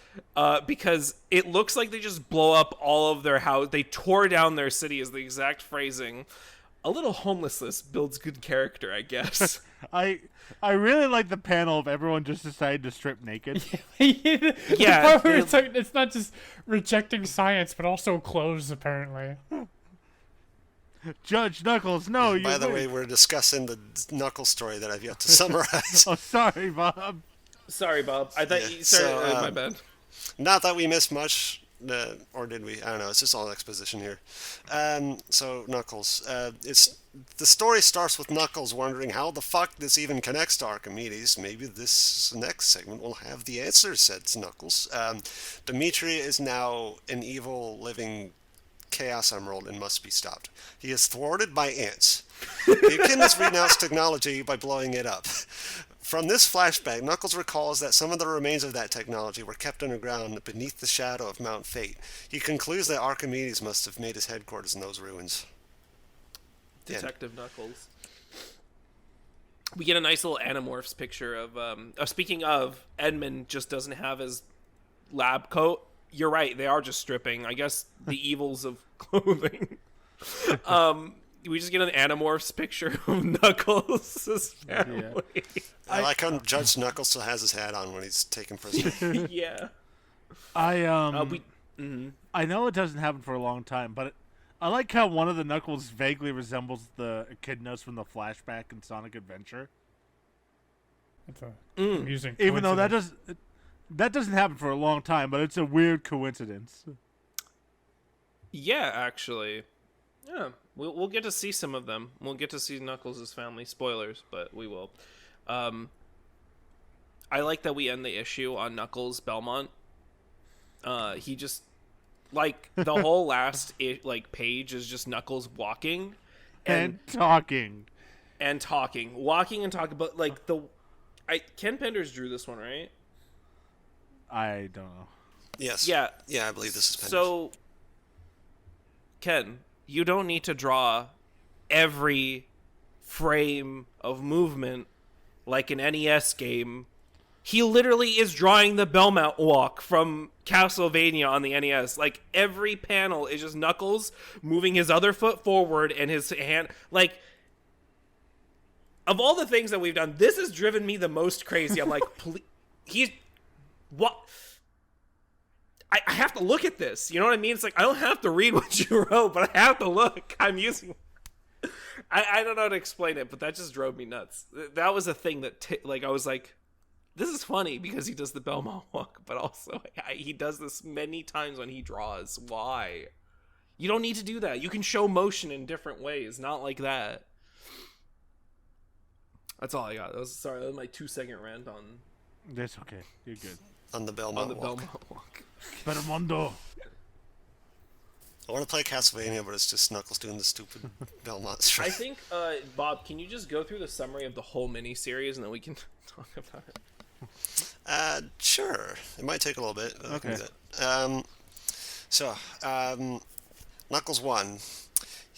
because it looks like they just blow up all of their house. They tore down their city is the exact phrasing. A little homelessness builds good character, I guess. I really like the panel of everyone just decided to strip naked. Yeah, it's not just rejecting science, but also clothes, apparently. Judge Knuckles, no, you. By the way, we're discussing the Knuckles story that I've yet to summarize. Oh, sorry, Bob. Sorry, Bob. I thought you. Sorry, my bad. Not that we missed much, or did we? I don't know. It's just all exposition here. So Knuckles, the story starts with Knuckles wondering how the fuck this even connects to Archimedes. Maybe this next segment will have the answer, said Knuckles. Dimitri is now an evil living Chaos Emerald and must be stopped. He is thwarted by ants. The Echidnas renounce technology by blowing it up. From this flashback, Knuckles recalls that some of the remains of that technology were kept underground beneath the shadow of Mount Fate. He concludes that Archimedes must have made his headquarters in those ruins. Detective Knuckles. We get a nice little Animorphs picture of, speaking of, Edmund just doesn't have his lab coat. You're right, they are just stripping. I guess the evils of clothing. We just get an Animorphs picture of Knuckles' family. Yeah. I like how Judge Knuckles still has his hat on when he's taken prisoner. Yeah. I know it doesn't happen for a long time, but I like how one of the Knuckles vaguely resembles the Echidnas from the flashback in Sonic Adventure. That's amusing. Even though that doesn't happen for a long time, but it's a weird coincidence. Yeah, actually. Yeah, we'll get to see some of them. We'll get to see Knuckles' family. Spoilers, but we will. I like that we end the issue on Knuckles Belmont. He just, like, the whole last page is just Knuckles walking and talking. Walking and talking, but Ken Penders drew this one, right? I don't know. Yes. Yeah, I believe this is Penders. So, Ken, you don't need to draw every frame of movement like an NES game. He literally is drawing the Belmont walk from Castlevania on the NES. Like, every panel is just Knuckles moving his other foot forward and his hand. Like, of all the things that we've done, this has driven me the most crazy. I'm like, please, what? I have to look at this. You know what I mean? It's like, I don't have to read what you wrote, but I have to look. I'm using... I don't know how to explain it, but that just drove me nuts. That was a thing that, I was like, this is funny because he does the Belmont walk, but also he does this many times when he draws. Why? You don't need to do that. You can show motion in different ways, not like that. That's all I got. That was my 2-second rant on... That's okay. You're good. On the Belmont walk. Belmondo. I want to play Castlevania, but it's just Knuckles doing the stupid Belmont strike. I think, Bob, can you just go through the summary of the whole mini-series and then we can talk about it? Sure. It might take a little bit. Okay. Knuckles 1.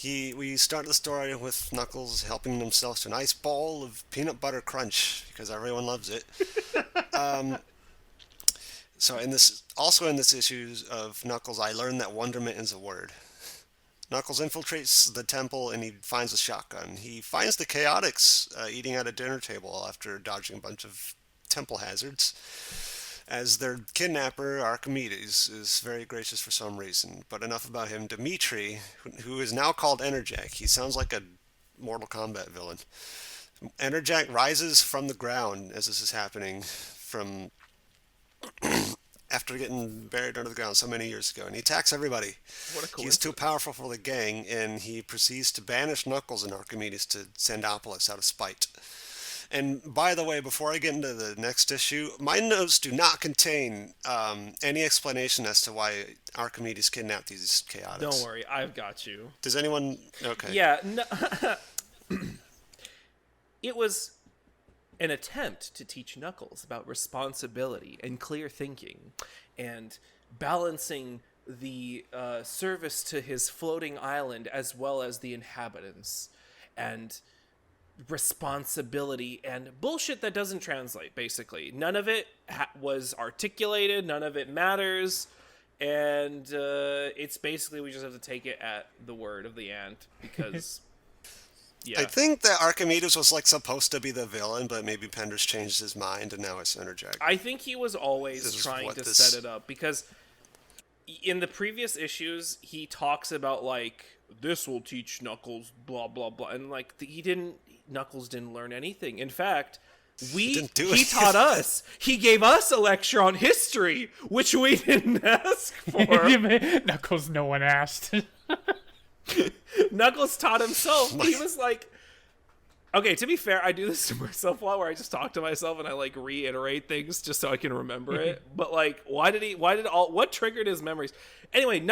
We start the story with Knuckles helping himself to a nice bowl of peanut butter crunch because everyone loves it. So in this issue of Knuckles, I learned that wonderment is a word. Knuckles infiltrates the temple and he finds a shotgun. He finds the Chaotix eating at a dinner table after dodging a bunch of temple hazards, as their kidnapper, Archimedes, is very gracious for some reason. But enough about him. Dimitri, who is now called Enerjack, he sounds like a Mortal Kombat villain. Enerjack rises from the ground as this is happening from after getting buried under the ground so many years ago, and he attacks everybody. What a coincidence. He's too powerful for the gang, and he proceeds to banish Knuckles and Archimedes to Sandopolis out of spite. And by the way, before I get into the next issue, my notes do not contain any explanation as to why Archimedes kidnapped these chaotics. Don't worry, I've got you. Does anyone... Okay. Yeah, no, it was an attempt to teach Knuckles about responsibility and clear thinking and balancing the service to his floating island as well as the inhabitants, and responsibility and bullshit that doesn't translate, basically. None of it was articulated, none of it matters, and it's basically we just have to take it at the word of the ant, because... Yeah. I think that Archimedes was like supposed to be the villain, but maybe Penders changed his mind and now it's Enerjack. I think he was always trying to set it up, because in the previous issues he talks about like, this will teach Knuckles blah blah blah, and like Knuckles didn't learn anything. In fact, he taught us. He gave us a lecture on history, which we didn't ask for. Knuckles, no one asked. Knuckles taught himself. He was like, okay, to be fair, I do this to myself a lot, where I just talk to myself and I like reiterate things just so I can remember it. But like, what triggered his memories? Anyway,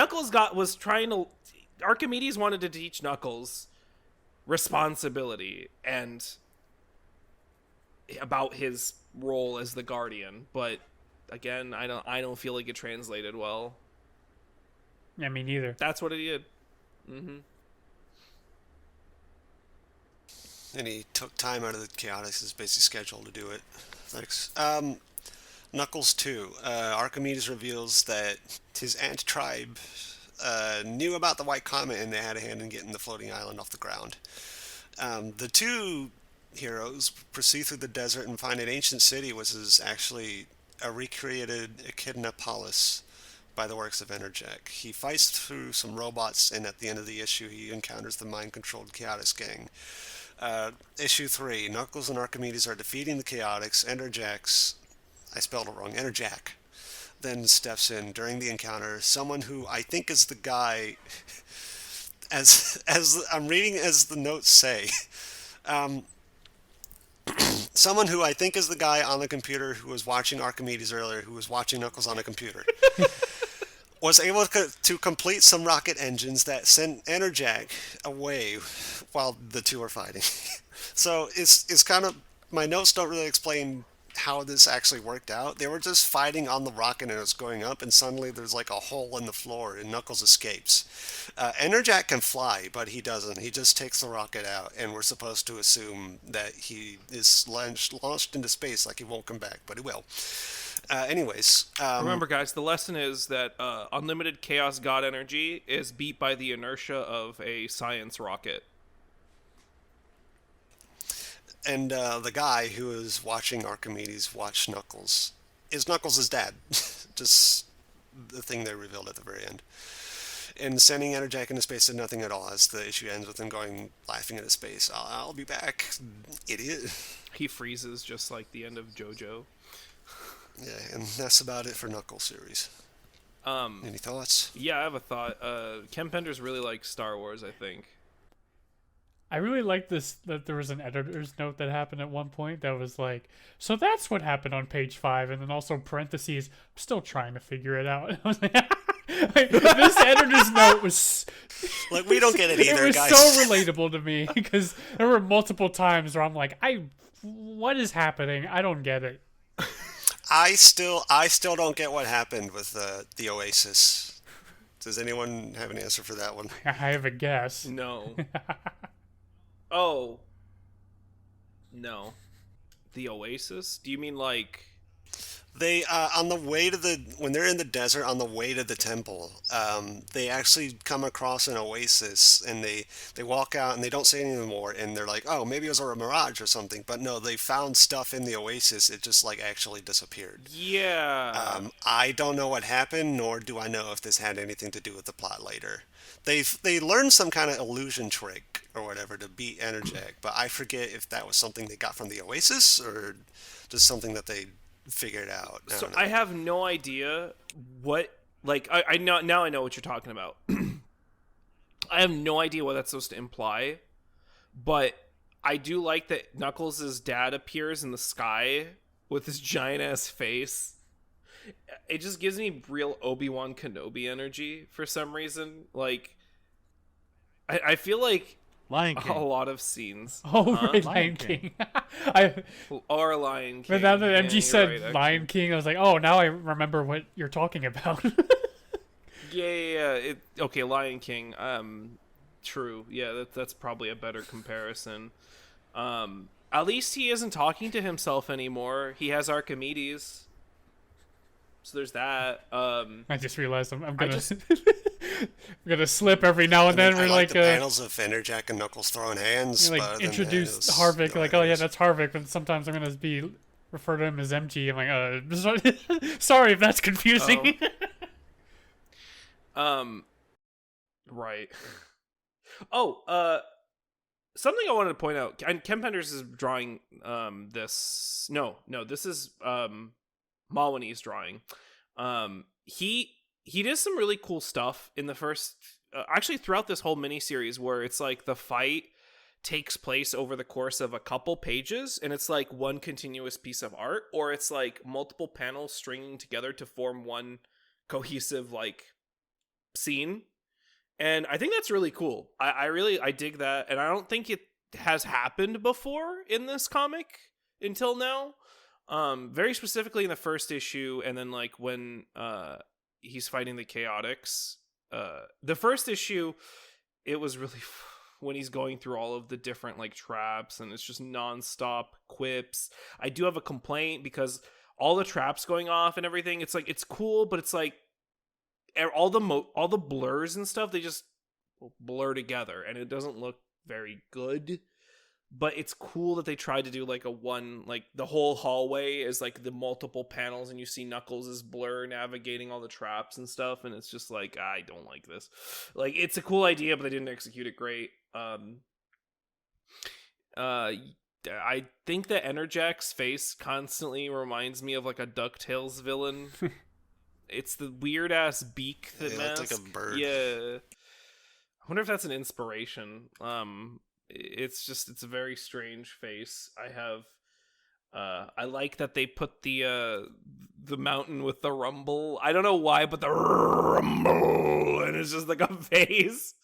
Archimedes wanted to teach Knuckles responsibility and about his role as the Guardian. But again, I don't feel like it translated well. Yeah, me neither. That's what he did. Mm-hmm. And he took time out of the Chaotix' basic schedule to do it. Thanks. Knuckles 2. Archimedes reveals that his ant tribe knew about the White Comet, and they had a hand in getting the floating island off the ground. The two heroes proceed through the desert and find an ancient city, which is actually a recreated Echidnapolis by the works of Enerjack. He fights through some robots, and at the end of the issue, he encounters the mind-controlled Chaotix gang. Issue 3, Knuckles and Archimedes are defeating the Chaotix. Enerjack then steps in during the encounter. Someone who I think is the guy, as I'm reading as the notes say, someone who I think is the guy on the computer who was watching Archimedes earlier, who was watching Knuckles on a computer, was able to complete some rocket engines that sent Enerjack away while the two are fighting. So it's kind of, my notes don't really explain how this actually worked out. They were just fighting on the rocket and it was going up, and suddenly there's like a hole in the floor and Knuckles escapes. Enerjack can fly, but he doesn't. He just takes the rocket out, and we're supposed to assume that he is launched into space, like he won't come back, but he will. Anyways. Remember, guys, the lesson is that unlimited chaos god energy is beat by the inertia of a science rocket. And the guy who is watching Archimedes watch Knuckles is Knuckles' dad. Just the thing they revealed at the very end. And sending Enerjack into space did nothing at all, as the issue ends with him laughing into space. I'll be back, idiot. He freezes just like the end of JoJo. Yeah, and that's about it for Knuckles series. Any thoughts? Yeah, I have a thought. Ken Penders really likes Star Wars, I think. I really like this, that there was an editor's note that happened at one point that was like, so that's what happened on page 5, and then also parentheses, I'm still trying to figure it out. I was like, this editor's note was... Like, we don't get it either, guys. It was so relatable to me, because there were multiple times where I'm like, what is happening? I don't get it. I still don't get what happened with the Oasis. Does anyone have an answer for that one? I have a guess. No. Oh. No. The Oasis? Do you mean like They on the way to when they're in the desert on the way to the temple, they actually come across an oasis, and they walk out and they don't say anything more, and they're like, oh, maybe it was a mirage or something. But no, they found stuff in the oasis. It just like actually disappeared. Yeah. I don't know what happened, nor do I know if this had anything to do with the plot later. They learned some kind of illusion trick or whatever to beat Energetic, but I forget if that was something they got from the oasis or just something that they figured out. So don't know. I have no idea what, like, I know now I know what you're talking about. I have no idea what that's supposed to imply, but I do like that Knuckles' dad appears in the sky with this giant ass face. It just gives me real Obi-Wan Kenobi energy for some reason. Like, I feel like Lion King. a lot of scenes. Oh, right, Lion Lion King. King. Or Lion King. But now that Yeah, MG you're said right, actually. Lion King, I was like, oh, now I remember what you're talking about. Yeah. Okay, Lion King. True. Yeah, that's probably a better comparison. At least he isn't talking to himself anymore. He has Archimedes. So there's that. I just realized I'm gonna just- I'm gonna slip every now and then. I We're like like the panels of Enerjack and Knuckles throwing hands. like but then introduce there's Harvek, no like, oh yeah, hands. that's Harvek, but sometimes I'm gonna refer to him as MG. I'm like, sorry if that's confusing. Right. Oh, something I wanted to point out. And Ken Penders is drawing this. No, this is Mawani's drawing. He does some really cool stuff in the first, actually throughout this whole miniseries, where it's like the fight takes place over the course of a couple pages, and it's like one continuous piece of art, or it's like multiple panels stringing together to form one cohesive like scene. And I think that's really cool. I dig that, and I don't think it has happened before in this comic until now. Very specifically in the first issue, and then like when he's fighting the Chaotix. The first issue, it was really when he's going through all of the different like traps, and it's just nonstop quips. I do have a complaint because all the traps going off and everything, it's like it's cool, but it's like all the blurs and stuff, they just blur together, and it doesn't look very good. But it's cool that they tried to do like like the whole hallway is like the multiple panels, and you see Knuckles as blur navigating all the traps and stuff, and it's just like, I don't like this. Like, it's a cool idea, but they didn't execute it great. I think that Enerjack's face constantly reminds me of like a DuckTales villain. It's the weird ass beak that looks like a bird. Yeah. I wonder if that's an inspiration. It's a very strange face. I like that they put the mountain with the rumble. I don't know why, but the rumble, and it's just like a face.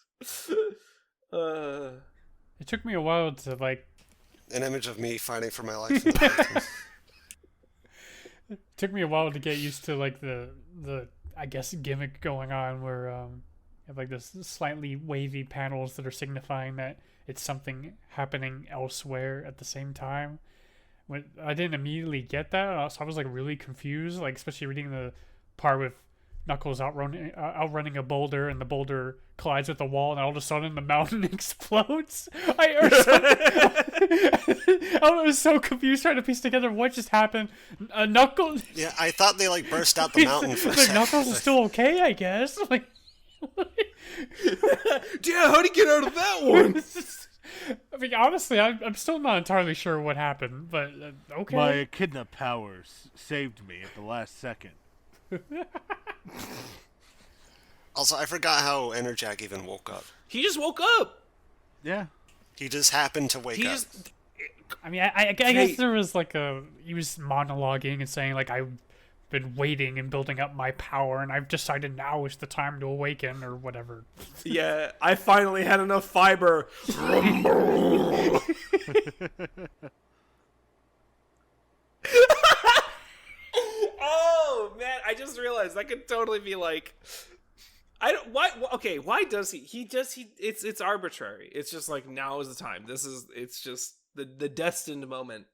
It took me a while to like. An image of me fighting for my life. In the It took me a while to get used to like the I guess gimmick going on where you have like this slightly wavy panels that are signifying that it's something happening elsewhere at the same time. When I didn't immediately get that, so I was like really confused, like especially reading the part with Knuckles outrunning a boulder, and the boulder collides with the wall, and all of a sudden the mountain explodes. I was so confused trying to piece together what just happened. Knuckles. yeah, I thought they like burst out the mountain for a Like, second. Knuckles is still okay, I guess. Like, Yeah, how'd he get out of that one? I mean, honestly, I'm still not entirely sure what happened, but okay. My echidna powers saved me at the last second. Also, I forgot how Enerjack even woke up. He just woke up. Yeah. He just happened to wake He up. just I mean, I guess there was like he was monologuing and saying like, I've been waiting and building up my power, and I've decided now is the time to awaken, or whatever. Yeah, I finally had enough fiber. Oh man, I just realized that could totally be like, I don't why. Okay, why does he? It's arbitrary. It's just like, now is the time. It's just the destined moment.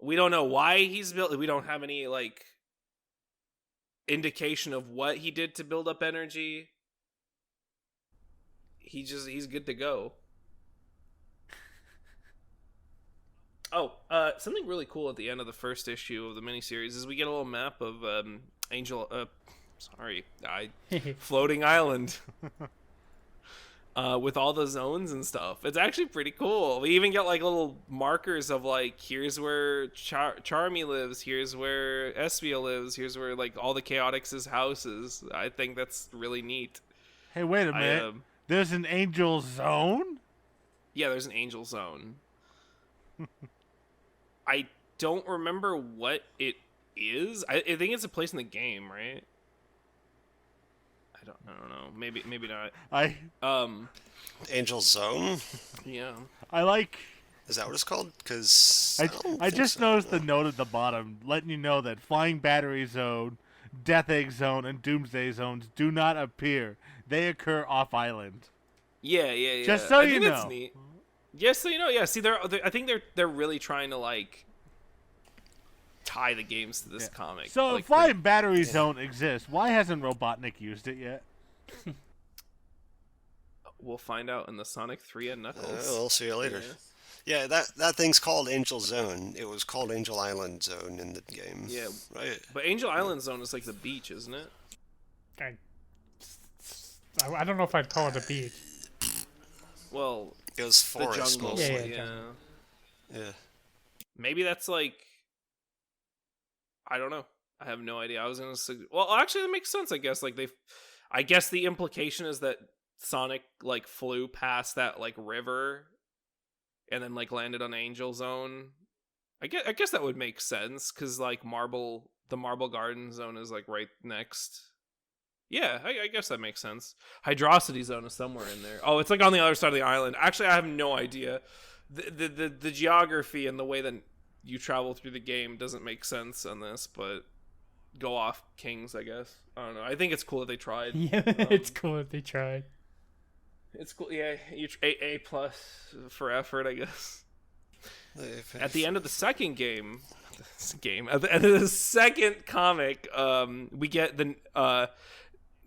We don't know why he's built. We don't have any like indication of what he did to build up energy. He's good to go. Oh, something really cool at the end of the first issue of the miniseries is we get a little map of Floating Island. With all the zones and stuff. It's actually pretty cool. We even get like little markers of like, here's where Charmy lives, here's where Espia lives, here's where like all the Chaotix' houses. I think that's really neat. Hey, wait a minute. There's an angel zone? Yeah, there's an angel zone. I don't remember what it is. I think it's a place in the game, right? I don't know. Maybe not. Angel Zone? Yeah. Is that what it's called? Because I just noticed the note at the bottom letting you know that Flying Battery Zone, Death Egg Zone, and Doomsday Zones do not appear. They occur off-island. Yeah. Just so you know. That's neat. Yes, so you know. Yeah, see, I think they're really trying to like tie the games to this comic. So like, if Flying Battery Zone exists, why hasn't Robotnik used it yet? We'll find out in the Sonic 3 and Knuckles. We'll see you later. Yeah, that thing's called Angel Zone. It was called Angel Island Zone in the game. Yeah, right. But Angel Island Zone is like the beach, isn't it? I don't know if I'd call it a beach. Well, it was forest mostly. Yeah. Maybe that's like, I don't know. I have no idea. I was gonna say, well, actually, that makes sense. I guess like I guess the implication is that Sonic like flew past that like river, and then like landed on Angel Zone. I guess that would make sense because like the Marble Garden Zone is like right next. Yeah, I guess that makes sense. Hydrocity Zone is somewhere in there. Oh, it's like on the other side of the island. Actually, I have no idea. The geography and the way that you travel through the game doesn't make sense on this, but go off Kings, I guess. I don't know. I think it's cool that they tried. Yeah, it's cool that they tried. It's cool. Yeah, A+ for effort, I guess. At the end of the second game, at the end of the second comic, we get the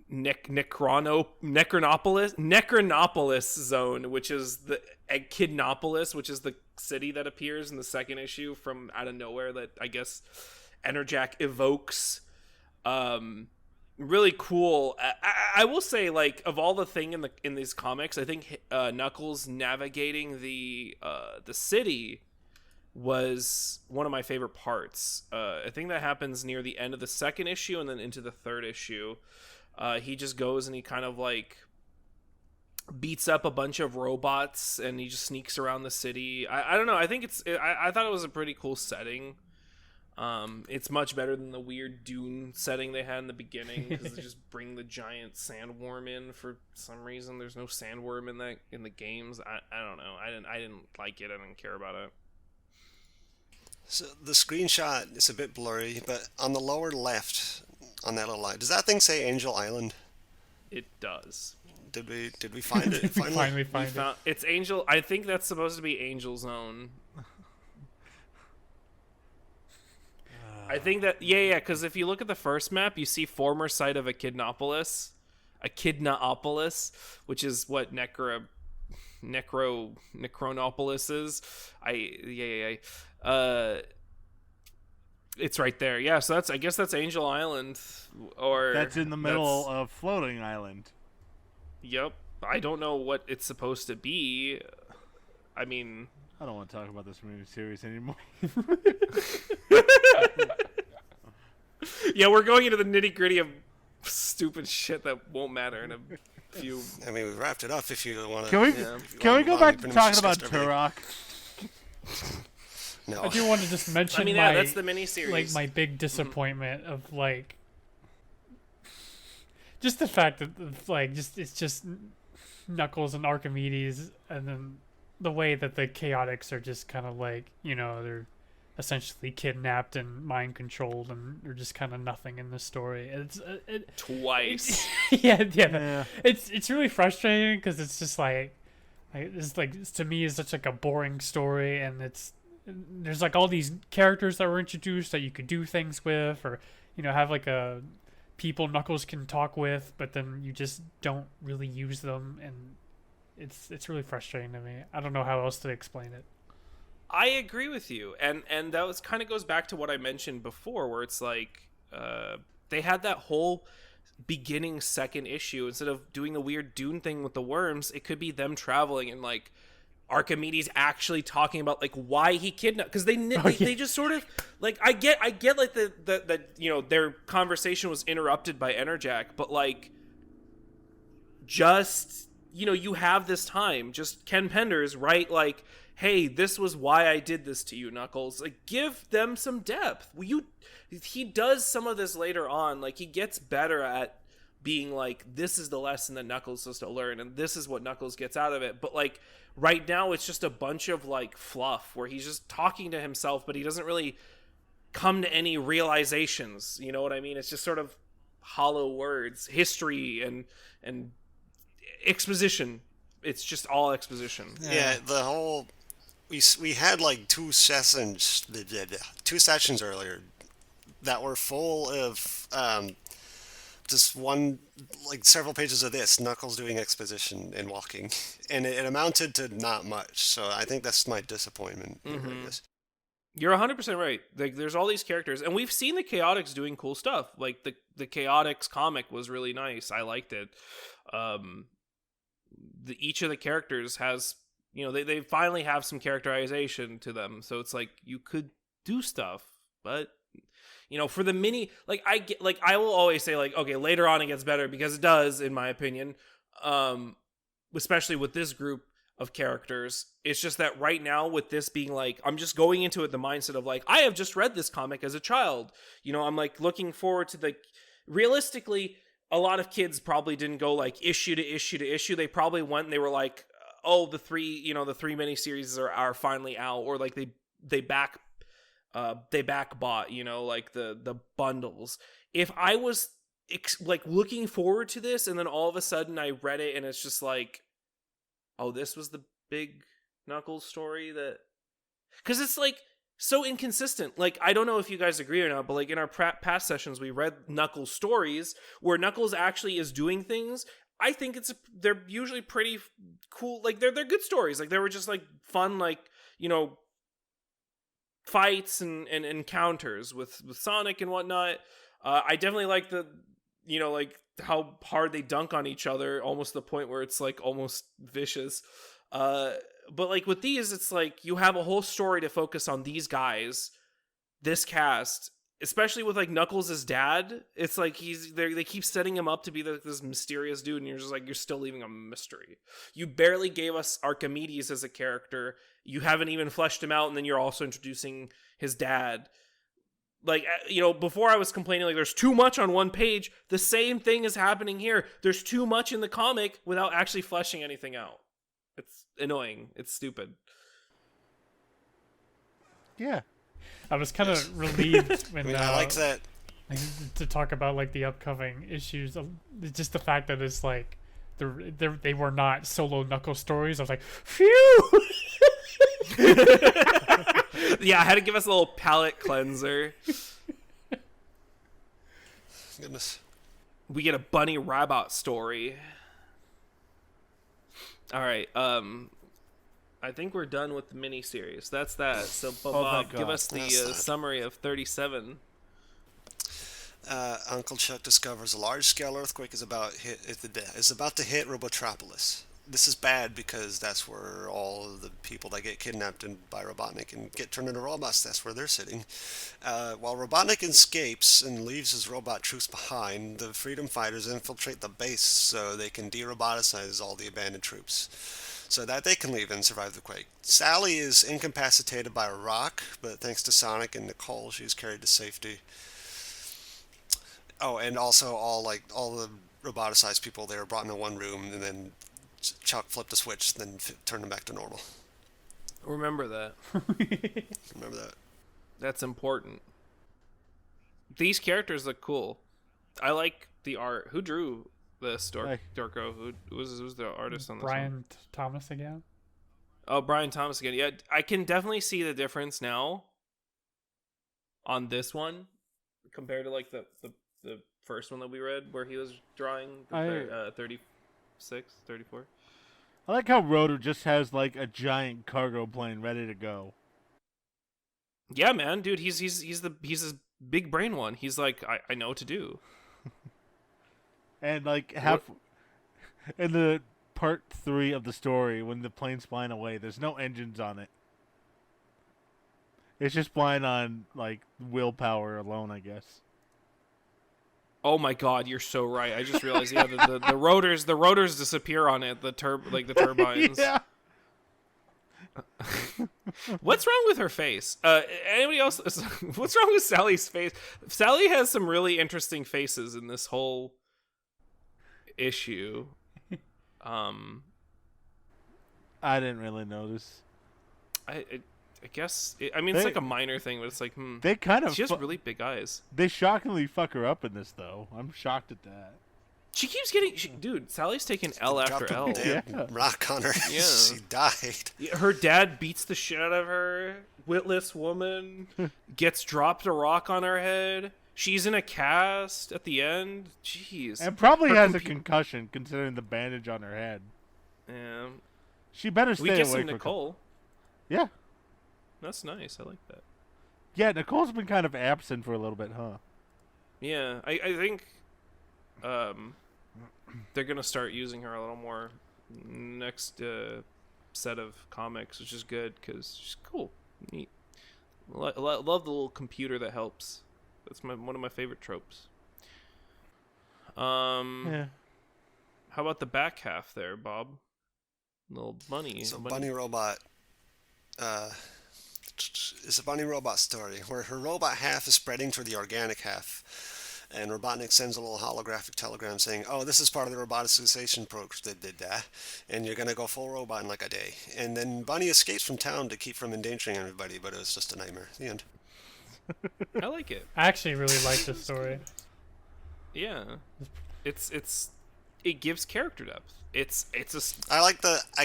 Necronopolis Zone, which is the Echidnopolis, which is the city that appears in the second issue from out of nowhere that I guess Enerjack evokes. Really cool. I will say, like, of all the thing in these comics, I think Knuckles navigating the city was one of my favorite parts. I think that happens near the end of the second issue and then into the third issue. He just goes and he kind of like beats up a bunch of robots and he just sneaks around the city. I don't know. I think I thought it was a pretty cool setting. It's much better than the weird Dune setting they had in the beginning because they just bring the giant sandworm in for some reason. There's no sandworm in the games. I don't know. I didn't like it. I didn't care about it. So the screenshot is a bit blurry, but on the lower left, on that little line, does that thing say Angel Island? It does. Did we find it? Finally find it. It's Angel. I think that's supposed to be Angel Zone. I think that because if you look at the first map, you see former site of Echidnopolis, which is what Necronopolis is. It's right there. Yeah, so I guess that's Angel Island, or that's in the middle of Floating Island. Yep. I don't know what it's supposed to be. I mean, I don't want to talk about this series anymore. Yeah, we're going into the nitty-gritty of stupid shit that won't matter in a few. I mean, we wrapped it up if you want to. Can we go back to talking about Turok? No. I do want to just mention that's the miniseries. Like my big disappointment of like just the fact that it's just Knuckles and Archimedes, and then the way that the Chaotix are just kind of like, they're essentially kidnapped and mind controlled, and they're just kind of nothing in the story. Twice. Yeah. It's really frustrating because it's just like to me it's such like a boring story, and it's there's like all these characters that were introduced that you could do things with, or have like a people Knuckles can talk with, but then you just don't really use them, and it's really frustrating to me. I don't know how else to explain it. I agree with you, and that was kind of goes back to what I mentioned before, where it's like they had that whole beginning second issue. Instead of doing the weird Dune thing with the worms, it could be them traveling and like Archimedes actually talking about like why he kidnapped, because they just sort of like I get like the their conversation was interrupted by Enerjack, but like just you have this time, just Ken Penders, right? Like, hey, this was why I did this to you, Knuckles. Like, give them some depth. He does some of this later on. Like, he gets better at being like, this is the lesson that Knuckles is to learn, and this is what Knuckles gets out of it. But like right now, it's just a bunch of like fluff where he's just talking to himself, but he doesn't really come to any realizations. You know what I mean? It's just sort of hollow words, history, and exposition. It's just all exposition. Yeah, the whole we had like two sessions earlier that were full of just one, like several pages of this Knuckles doing exposition and walking, and it amounted to not much. So I think that's my disappointment. You're 100% right. Like, there's all these characters, and we've seen the Chaotix doing cool stuff. Like the Chaotix comic was really nice. I liked it. Each of the characters has, they finally have some characterization to them. So it's like you could do stuff, but for the mini, like I will always say like, okay, later on it gets better, because it does, in my opinion. Especially with this group of characters. It's just that right now, with this being like, I'm just going into it the mindset of like, I have just read this comic as a child. I'm like looking forward to realistically, a lot of kids probably didn't go like issue to issue to issue. They probably went and they were like, oh, the three miniseries are finally out, or like they back bought, like the bundles. If I was like looking forward to this, and then all of a sudden I read it and it's just like, oh, this was the big Knuckles story, because it's like so inconsistent. Like, I don't know if you guys agree or not, but like in our past sessions, we read Knuckles stories where Knuckles actually is doing things. I think they're usually pretty cool. Like, they're good stories. Like, they were just like fun, like, fights and encounters with Sonic and whatnot. I definitely like like how hard they dunk on each other, almost to the point where it's like almost vicious. But like with these, it's like you have a whole story to focus on these guys, this cast, especially with like Knuckles' dad. It's like they keep setting him up to be this mysterious dude, and you're just like, you're still leaving a mystery. You barely gave us Archimedes as a character. You haven't even fleshed him out, and then you're also introducing his dad. Like, before I was complaining like there's too much on one page. The same thing is happening here. There's too much in the comic without actually fleshing anything out. It's annoying. It's stupid. Yeah. I was kind of relieved when I like that. To talk about like the upcoming issues. Just the fact that it's like they were not solo Knuckles stories. I was like, phew. Yeah, I had to give us a little palate cleanser. Goodness. We get a Bunny Rabbit story. All right. I think we're done with the miniseries. That's that. So, Bob, give us the summary of 37. Uncle Chuck discovers a large-scale earthquake is about to hit Robotropolis. This is bad because that's where all of the people that get kidnapped by Robotnik and get turned into robots, that's where they're sitting. While Robotnik escapes and leaves his robot troops behind, the Freedom Fighters infiltrate the base so they can de-roboticize all the abandoned troops, so that they can leave and survive the quake. Sally is incapacitated by a rock, but thanks to Sonic and Nicole, she's carried to safety. Oh, and also all the roboticized people, they were brought into one room, and then Chuck flipped a switch, then turned them back to normal. Remember that. Remember that. That's important. These characters look cool. I like the art. Who drew this, Dorko? Who was the artist on this Brian one? Thomas again? Oh, Brian Thomas again. Yeah, I can definitely see the difference now on this one compared to like the first one that we read where he was drawing the 36, 34. I like how Rotor just has like a giant cargo plane ready to go. Yeah, man, dude, he's this big brain one. He's like, I know what to do. And like in the part 3 of the story, when the plane's flying away, there's no engines on it. It's just flying on like willpower alone, I guess. Oh my god, you're so right. I just realized, yeah, the rotors disappear on it. The turbines. Yeah. What's wrong with her face? Anybody else? What's wrong with Sally's face? Sally has some really interesting faces in this whole issue. I didn't really notice. I guess it's like a minor thing, but it's like they kind of she has really big eyes. They shockingly fuck her up in this, though. I'm shocked at that. She keeps getting dude. Sally's taking L after L. Rock on her. Yeah, she died. Yeah, her dad beats the shit out of her. Witless woman gets dropped a rock on her head. She's in a cast at the end. Jeez. And probably has a concussion, considering the bandage on her head. Yeah. She better stay away we get from some Nicole. Yeah. That's nice. I like that. Yeah, Nicole's been kind of absent for a little bit, huh? Yeah, I think they're going to start using her a little more next set of comics, which is good because she's cool. Neat. Love the little computer that helps. That's one of my favorite tropes. Yeah. How about the back half there, Bob? Little bunny. So bunny robot. It's a bunny robot story where her robot half is spreading to the organic half, and Robotnik sends a little holographic telegram saying, "Oh, this is part of the roboticization program, and you're gonna go full robot in like a day." And then Bunny escapes from town to keep from endangering everybody, but it was just a nightmare. The end. I like it. I actually really like this story. Yeah, it gives character depth. I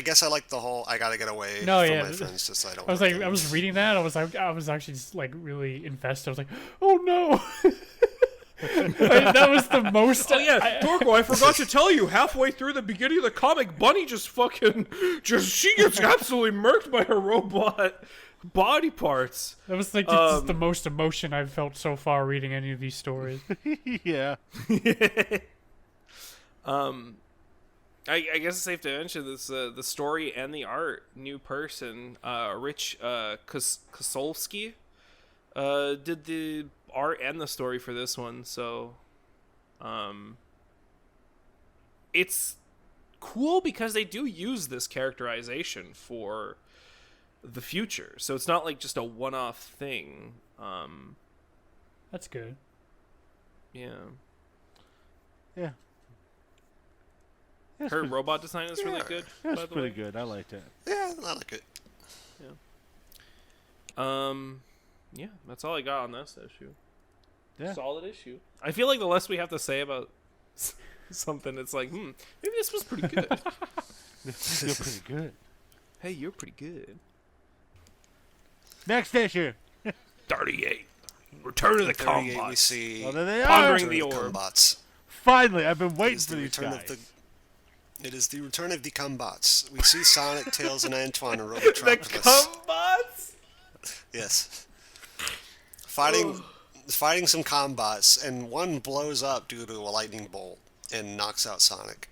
guess I like the whole I gotta get away from my friends just so I don't. I was reading that. I was actually just, like, really invested. I was like, oh no. That was the most. Oh yeah, Dorko, I forgot to tell you. Halfway through the beginning of the comic, Bunny she gets absolutely murked by her robot body parts. That was like it's the most emotion I've felt so far reading any of these stories. Yeah. I guess it's safe to mention this the story and the art. New person, Rich Kosolski, did the art and the story for this one. So, it's cool because they do use this characterization for the future. So it's not like just a one-off thing. That's good. Yeah. Yeah. Her robot design is really good. That's pretty good. I liked it. Yeah, I like it. Yeah. Yeah, that's all I got on this issue. Yeah. Solid issue. I feel like the less we have to say about something, it's like, maybe this was pretty good. You're pretty good. Hey, you're pretty good. Next issue. 38. Return of the 38, Combots. we see Well, there they Pondering are. the orb. Combots. Finally, I've been waiting for these guys. It is the return of the Combots. We see Sonic, Tails, and Antoine in The Robotropolis. Combots? Yes. Fighting some Combots, and one blows up due to a lightning bolt and knocks out Sonic.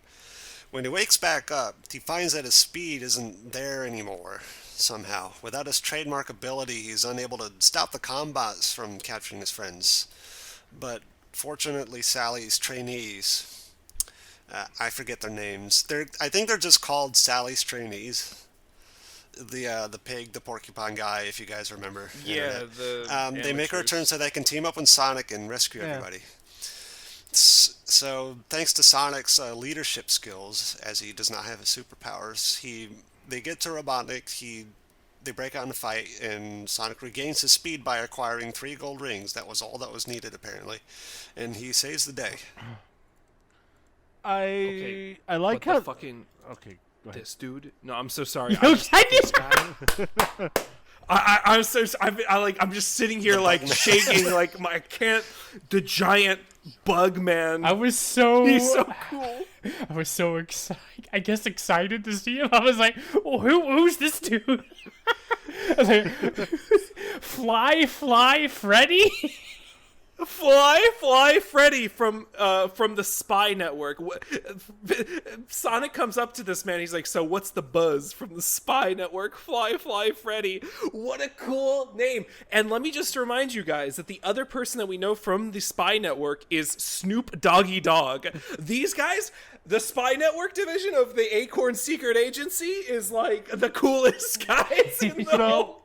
When he wakes back up, he finds that his speed isn't there anymore, somehow. Without his trademark ability, he's unable to stop the Combots from capturing his friends. But fortunately, Sally's trainees... I forget their names. I think they're just called Sally's trainees. The pig, the porcupine guy, if you guys remember. Yeah, they make a return so they can team up with Sonic and rescue everybody. So thanks to Sonic's leadership skills, as he does not have his superpowers, they get to Robotnik. They break out in a fight, and Sonic regains his speed by acquiring 3 gold rings. That was all that was needed, apparently, and he saves the day. I like how fucking okay. this dude. No, I'm so sorry. I'm so I'm just sitting here like shaking, like I can't. The giant bug man. I was so. He's so cool. I was so excited. I guess excited to see him. I was like, oh, who's this dude? I was like, Fly Freddy. Fly Freddy from the Spy Network. Sonic comes up to this man. He's like, "So what's the buzz from the Spy Network?" Fly Freddy. What a cool name! And let me just remind you guys that the other person that we know from the Spy Network is Snoop Doggy Dogg. These guys, the Spy Network division of the Acorn Secret Agency, is like the coolest guys in the whole.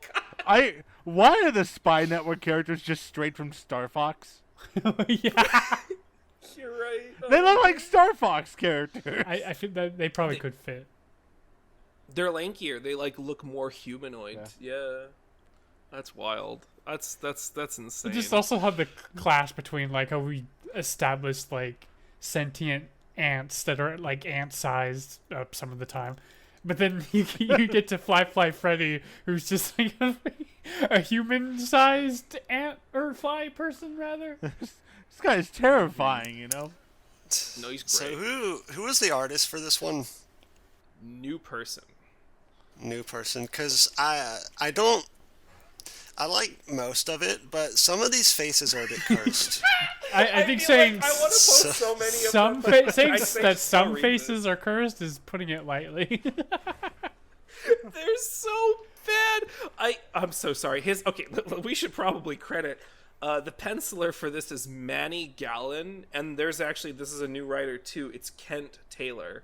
Why are the Spy Network characters just straight from Star Fox? Yeah. You're right. They look like Star Fox characters. I think that they probably could fit. They're lankier. They like look more humanoid. Yeah. That's wild. That's insane. We just also have the clash between like how we established like sentient ants that are like ant-sized some of the time. But then you get to Fly Freddy, who's just like a human-sized ant or fly person, rather. This guy is terrifying, you know. No, he's great. So who was the artist for this one? New person. Because I like most of it, but some of these faces are a bit cursed. I think saying like I want to post so many some of them, saying that some faces are cursed is putting it lightly. They're so bad. I'm so sorry. We should probably credit the penciler for this is Manny Gallen, and this is a new writer too. It's Kent Taylor.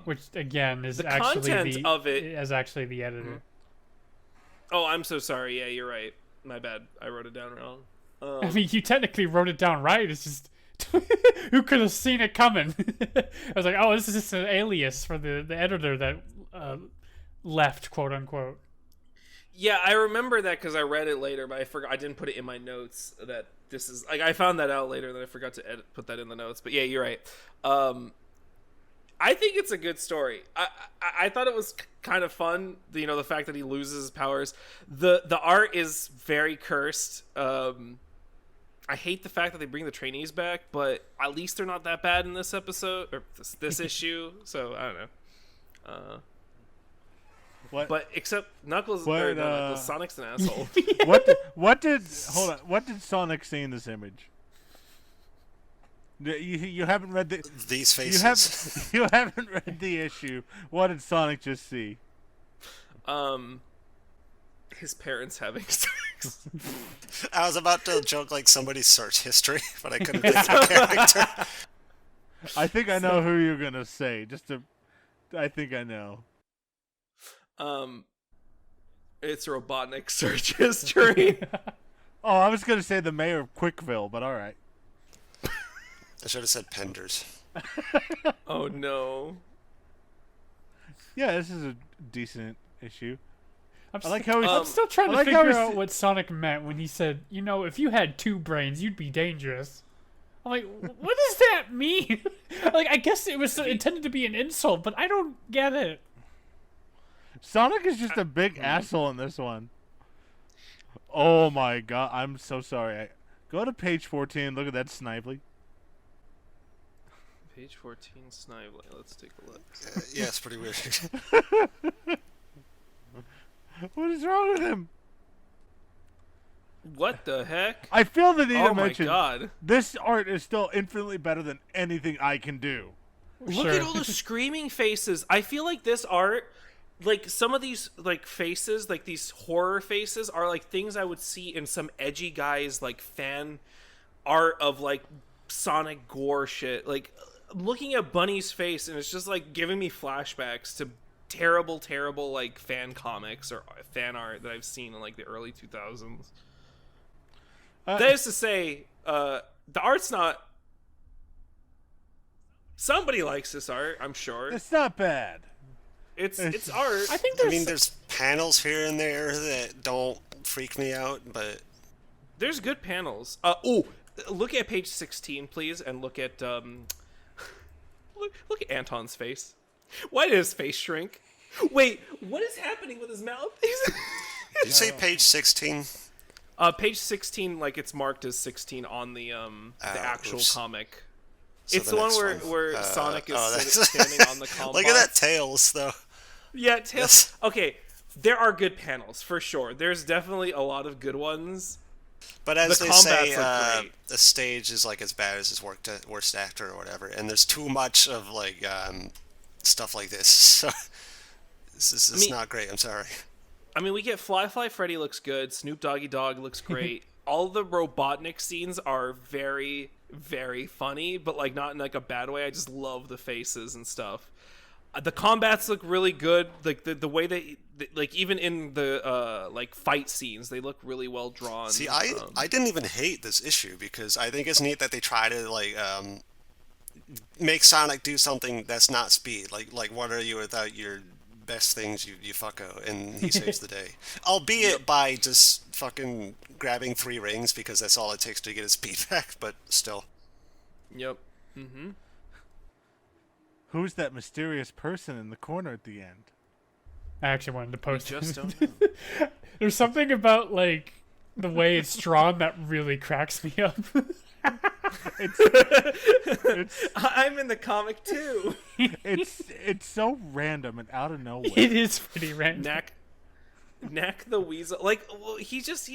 Which again is the actually content of it is actually the editor. Oh, I'm so sorry. Yeah, you're right. My bad. I wrote it down wrong. I mean, you technically wrote it down right. It's just who could have seen it coming? I was like, oh, this is just an alias for the editor that left, quote unquote. Yeah, I remember that because I read it later, but I forgot. I didn't put it in my notes. That this is like I found that out later, then I forgot to put that in the notes. But yeah, you're right. I think it's a good story. I thought it was kind of fun. You know, the fact that he loses his powers. The art is very cursed. I hate the fact that they bring the trainees back, but at least they're not that bad in this episode or this issue. So I don't know. What? But except Knuckles, Sonic's an asshole. What did Sonic see in this image? You haven't read these faces. You haven't read the issue. What did Sonic just see? His parents having sex. I was about to joke like somebody's search history, but I couldn't think of a character. I think I know who you're gonna say. I think I know. It's Robotnik search history. Oh, I was gonna say the mayor of Quickville, but all right. I should have said Penders. Oh no. Yeah, this is a decent issue. I'm I'm still trying to figure out what Sonic meant when he said, you know, if you had 2 brains, you'd be dangerous. I'm like, what does that mean? Like, I guess it was intended to be an insult, but I don't get it. Sonic is just a big asshole in this one. Oh my god, I'm so sorry. Go to page 14, look at that Snively. Page 14, Snively. Let's take a look. Yeah, it's pretty weird. What is wrong with him? What the heck? I feel the need to mention God. This art is still infinitely better than anything I can do. Look at all the screaming faces. I feel like this art, like some of these like faces, like these horror faces are like things I would see in some edgy guy's like fan art of like Sonic gore shit. Like looking at Bunny's face and it's just like giving me flashbacks to terrible like fan comics or fan art that I've seen in like the early 2000s. That is to say, the art's not. Somebody likes this art, I'm sure. It's not bad. It's art. I think there's panels here and there that don't freak me out, but there's good panels. Look at page 16, please, and look at look at Anton's face. Why did his face shrink? Wait, what is happening with his mouth? Did you say page 16? Page 16, like it's marked as 16 on the actual comic. So it's the one where Sonic is standing on the combat. Look at that Tails, though. Yeah, Tails. Okay, there are good panels for sure. There's definitely a lot of good ones. But as The they say, combats the stage is like as bad as his worst actor or whatever, and there's too much of like stuff like this. So this is not great. I'm sorry. I mean, we get Fly Freddy looks good. Snoop Doggy Dogg looks great. All the Robotnik scenes are very, very funny, but like not in like a bad way. I just love the faces and stuff. The combats look really good. Like the way they like even in the like fight scenes, they look really well drawn. See, I didn't even hate this issue because I think it's neat that they try to like make Sonic do something that's not speed. Like what are you without your best things, you fucko, and he saves the day. Albeit by just fucking grabbing 3 rings because that's all it takes to get his speed back, but still. Yep. Mm-hmm. Who's that mysterious person in the corner at the end? I actually wanted to post Just it. don't know. There's something about like the way it's drawn that really cracks me up. I'm in the comic too. It's so random and out of nowhere. It is pretty random. Knack the Weasel, like he's just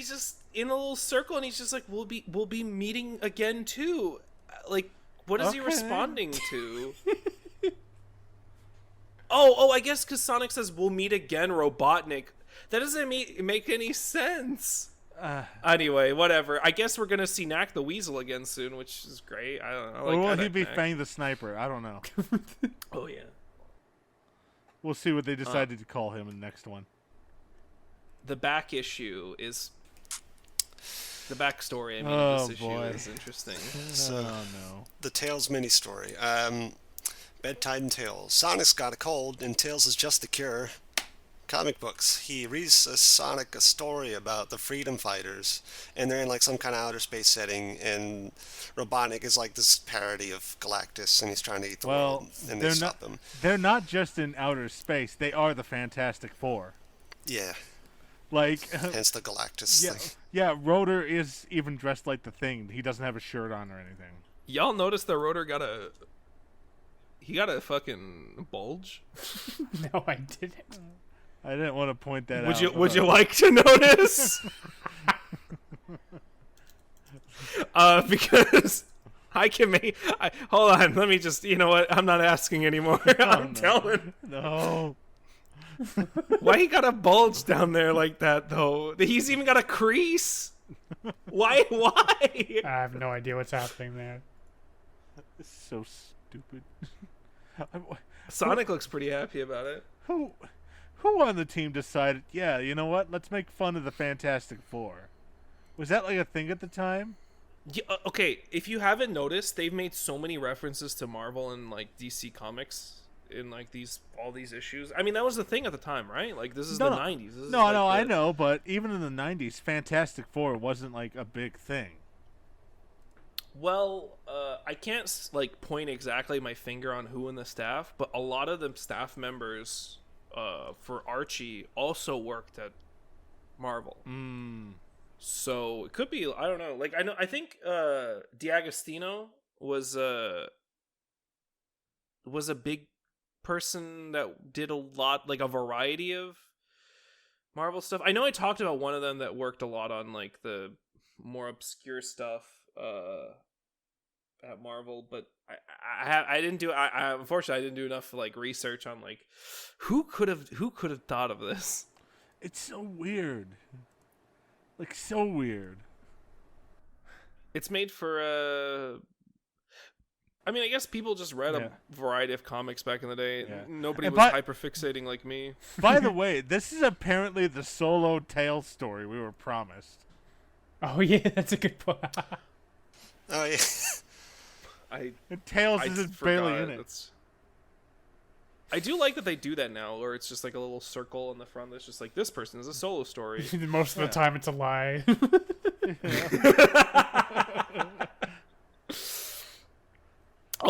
in a little circle and he's just like we'll be meeting again too. Like what is he responding to? Oh, I guess because Sonic says we'll meet again, Robotnik. That doesn't make any sense. Anyway, whatever. I guess we're gonna see Knack the Weasel again soon, which is great. I don't know. Or will he be Fang the Sniper? I don't know. Oh yeah. We'll see what they decided to call him in the next one. The back issue is the backstory. I mean, of this issue is interesting. So, no. The Tails mini story. Bedtime Tails. Sonic's got a cold, and Tails is just the cure. Comic books. He reads Sonic a story about the freedom fighters, and they're in like some kind of outer space setting, and Robotnik is like this parody of Galactus, and he's trying to eat the world, and they stop him. They're not just in outer space. They are the Fantastic Four. Yeah. Like hence the Galactus thing. Yeah, Rotor is even dressed like the Thing. He doesn't have a shirt on or anything. Y'all notice that Rotor got a fucking bulge? No, I didn't. I didn't want to point that out. Would you like to notice? Because I can make. Hold on, let me just. You know what? I'm not asking anymore. I'm telling. No. Why he got a bulge down there like that though? He's even got a crease. Why? I have no idea what's happening there. It's so stupid. Sonic looks pretty happy about it. Who on the team decided, yeah, you know what? Let's make fun of the Fantastic Four. Was that like a thing at the time? Yeah, okay, if you haven't noticed, they've made so many references to Marvel and like DC Comics in like all these issues. I mean, that was the thing at the time, right? Like this is the 90s. I know, but even in the 90s, Fantastic Four wasn't like a big thing. Well, I can't like point exactly my finger on who in the staff, but a lot of the staff members for Archie also worked at Marvel. So it could be, I don't know. Like I think D'Agostino was a big person that did a lot, like a variety of Marvel stuff. I know I talked about one of them that worked a lot on like the more obscure stuff at Marvel, but I didn't do unfortunately I didn't do enough like research on like who could have thought of this. It's so weird. Like so weird. It's made for I mean, I guess people just read a variety of comics back in the day. Yeah. Nobody was hyperfixating like me. By the way, this is apparently the solo Tails story we were promised. Oh yeah, that's a good point. Oh yeah. Tails isn't barely in it. I do like that they do that now, or it's just like a little circle in the front that's just like, this person is a solo story. Most of the time it's a lie.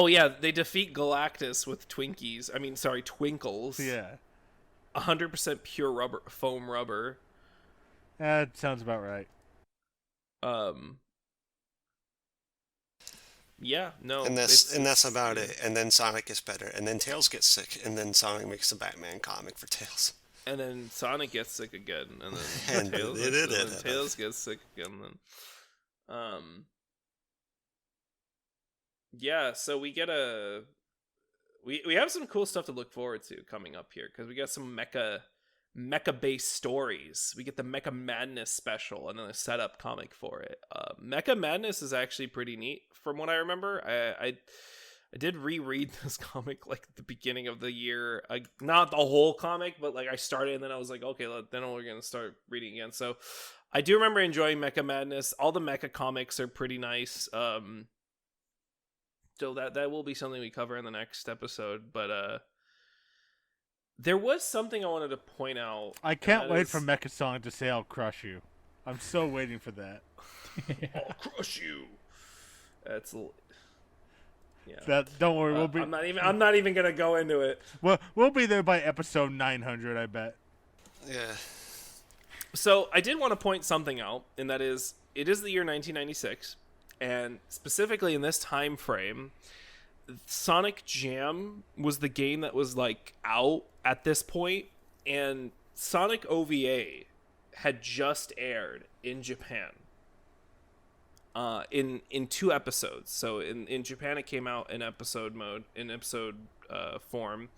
Oh yeah, they defeat Galactus with Twinkies. I mean, sorry, Twinkles. Yeah. 100% pure rubber, foam rubber. That sounds about right. Yeah, no. And that's about it. And then Sonic gets better. And then Tails gets sick. And then Sonic makes a Batman comic for Tails. And then Sonic gets sick again. And then Tails gets sick again. Yeah, so we get we have some cool stuff to look forward to coming up here, because we got some mecha based stories. We get the Mecha Madness special and then a setup comic for it. Mecha Madness is actually pretty neat from what I remember. I did reread this comic like at the beginning of the year. Not the whole comic, but like I started and then I was like, okay, then we're gonna start reading again. So I do remember enjoying Mecha Madness. All the mecha comics are pretty nice. So that will be something we cover in the next episode. But there was something I wanted to point out. I can't wait for Mecha Sonic to say, "I'll crush you." I'm so waiting for that. I'll crush you. That's yeah. Don't worry, we'll be. I'm not even gonna go into it. We'll be there by episode 900, I bet. Yeah. So I did want to point something out, and that is, it is the year 1996, and specifically in this time frame, Sonic Jam was the game that was like out at this point, and Sonic OVA had just aired in Japan. In 2 episodes. So in Japan it came out in episode form.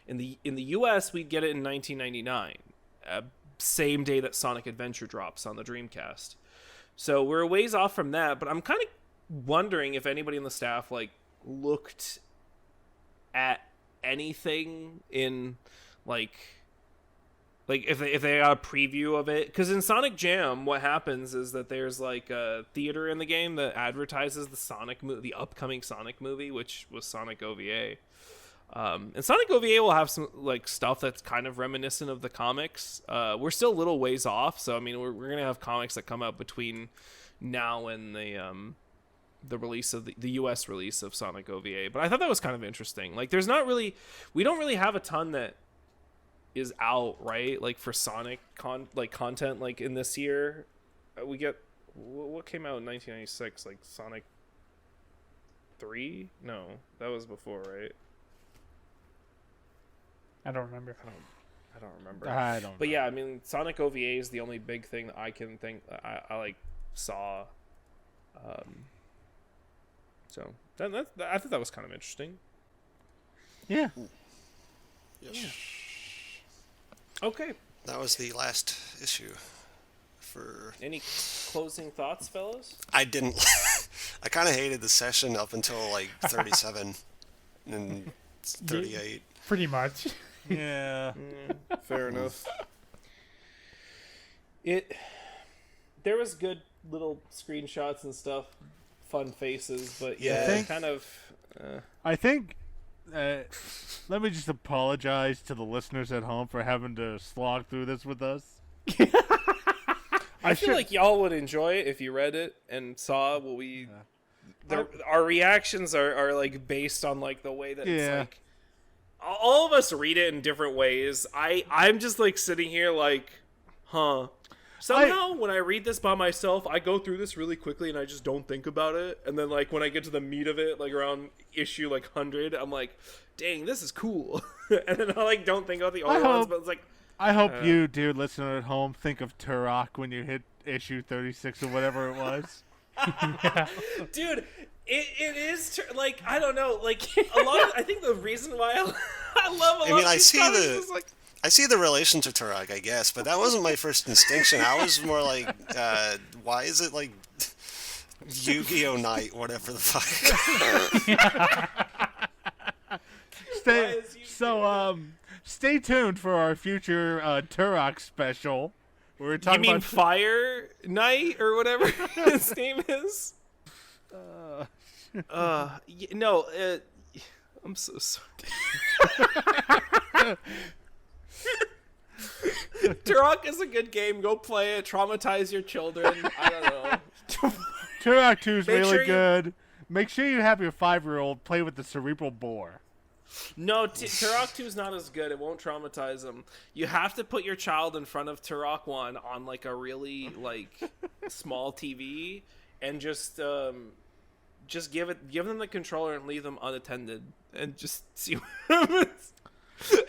In the US we'd get it in 1999, same day that Sonic Adventure drops on the Dreamcast. So we're a ways off from that, but I'm kind of wondering if anybody in the staff like looked at anything in like if they got a preview of it, because in Sonic Jam what happens is that there's like a theater in the game that advertises the upcoming Sonic movie, which was Sonic OVA. And Sonic OVA will have some like stuff that's kind of reminiscent of the comics. We're still a little ways off, so I mean we're gonna have comics that come out between now and the release of the US release of Sonic OVA. But I thought that was kind of interesting. Like we don't really have a ton that is out, right? Like for Sonic content like in this year. We get what came out in 1996, like Sonic 3? No, that was before, right? I don't remember. I don't remember. I don't. But yeah, I mean, Sonic OVA is the only big thing that I can think that I like saw. So I thought that was kind of interesting. Yeah. Yes. Yeah. Okay. That was the last issue. For any closing thoughts, fellas? I didn't. I kind of hated the session up until like 37 and 38. Pretty much. Yeah. Fair enough. There was good little screenshots and stuff, fun faces, but yeah, kind of. I think. Let me just apologize to the listeners at home for having to slog through this with us. I feel like y'all would enjoy it if you read it and saw what we. Our reactions are like based on like the way that it's like. All of us read it in different ways. I'm just like sitting here like, huh. Somehow, when I read this by myself, I go through this really quickly and I just don't think about it. And then, like, when I get to the meat of it, like around issue like 100, I'm like, dang, this is cool. And then I like don't think about the other ones, but it's like. I hope you, dear listener at home, think of Turok when you hit issue 36 or whatever it was. Yeah. Dude, it is like, I don't know, like a lot of, I think the reason why I love a lot of these comics is like. I see the relation to Turok, I guess, but that wasn't my first instinction. I was more like, why is it like Yu-Gi-Oh! Night, whatever the fuck. Stay tuned for our future Turok special. We're talking about Fire Night or whatever his name is. No, I'm so sorry. Turok is a good game. Go play it. Traumatize your children. I don't know. Turok 2 is really good. make sure you have your 5-year-old play with the cerebral boar. No, Turok 2 is not as good. It won't traumatize them. You have to put your child in front of Turok 1 on like a really like small TV and just give them the controller and leave them unattended and just see what happens.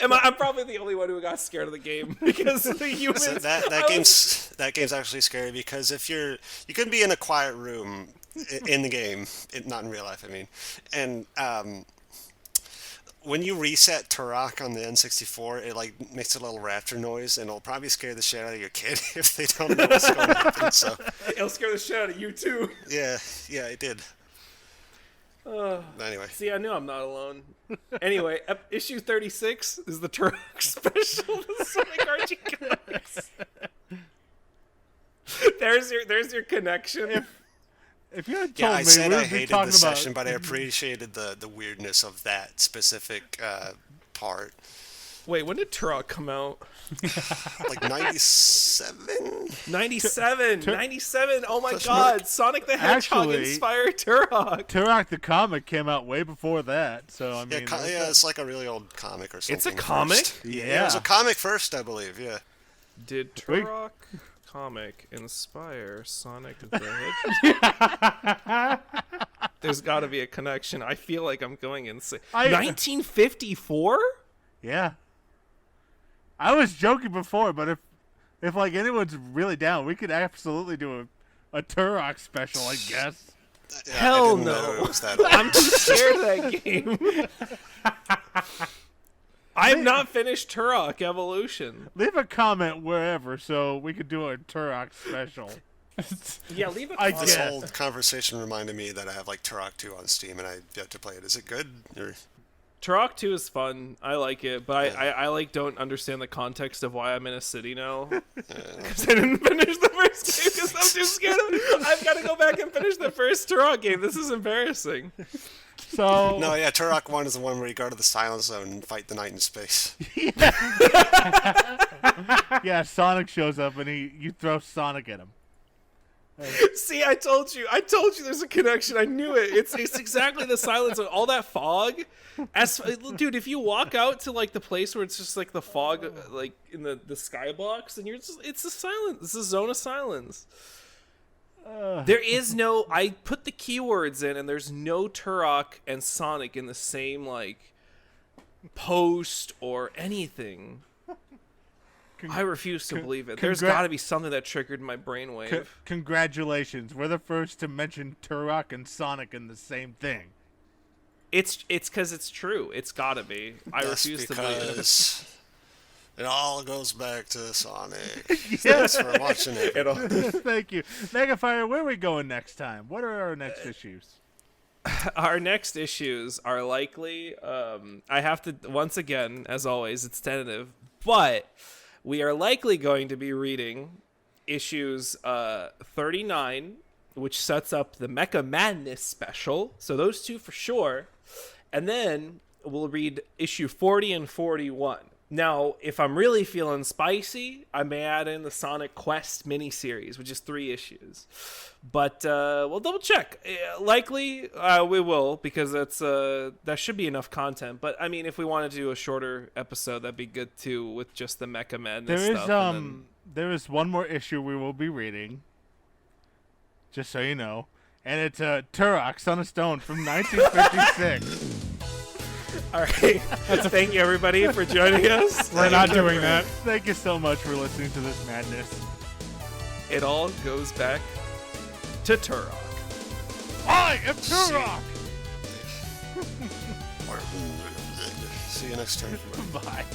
I'm probably the only one who got scared of the game because the humans. So that game's actually scary because if you can be in a quiet room in the game, not in real life, I mean, and when you reset Turok on the N64, it like makes a little raptor noise, and it'll probably scare the shit out of your kid if they don't know what's going to happen. So it'll scare the shit out of you too. Yeah, it did. Anyway. See, I knew I'm not alone. Anyway, issue 36 is the Turok special, the Sonic Archie comics. There's your connection. If you had told yeah, I me, said we I would be hated talking the about... session, but I appreciated the weirdness of that specific part. Wait, when did Turok come out? Like 97? 97! Oh my god! Sonic the Hedgehog inspired Turok! Turok the comic came out way before that, so I mean... Yeah, it's like a really old comic or something. It's a comic? First. Yeah, it was a comic first, I believe, yeah. Did Turok comic inspire Sonic the Hedgehog? There's gotta be a connection. I feel like I'm going insane. 1954? Yeah. I was joking before, but if like anyone's really down, we could absolutely do a Turok special, I guess. Yeah, Hell no. I'm too scared of that game. I've not finished Turok Evolution. Leave a comment wherever so we could do a Turok special. Yeah, leave a comment. This whole conversation reminded me that I have like Turok 2 on Steam and I've yet to play it. Is it good? Or... Turok 2 is fun. I like it, but I like don't understand the context of why I'm in a city now. Because I didn't finish the first game because I'm too scared of it. I've got to go back and finish the first Turok game. This is embarrassing. So no, yeah, Turok 1 is the one where you go to the Silent Zone and fight the knight in space. Yeah, Sonic shows up and you throw Sonic at him. See, I told you there's a connection. I knew it. It's exactly the Silent Zone. All that fog. Dude, if you walk out to like the place where it's just like the fog like in the skybox, then it's a zone of silence. There is no, I put the keywords in and there's no Turok and Sonic in the same like post or anything. I refuse to believe it. There's got to be something that triggered my brainwave. Congratulations. We're the first to mention Turok and Sonic in the same thing. It's because it's true. It's got to be. I refuse to believe it. It all goes back to Sonic. Thanks for watching it. Thank you. MegaFire, where are we going next time? What are our next issues? Our next issues are likely... I have to... Once again, as always, it's tentative. But we are likely going to be reading issues 39, which sets up the Mecha Madness special. So those two for sure. And then we'll read issue 40 and 41. Now, if I'm really feeling spicy, I may add in the Sonic Quest miniseries, which is 3 issues. But we'll double check. Likely, we will, because that should be enough content. But I mean, if we want to do a shorter episode, that'd be good too, with just the Mecha Madness stuff. There is one more issue we will be reading, just so you know, and it's Turok, Son of Stone from 1956. All right. Thank you, everybody, for joining us. We're not doing that. Thank you so much for listening to this madness. It all goes back to Turok. I am Turok! See you next time. Bye.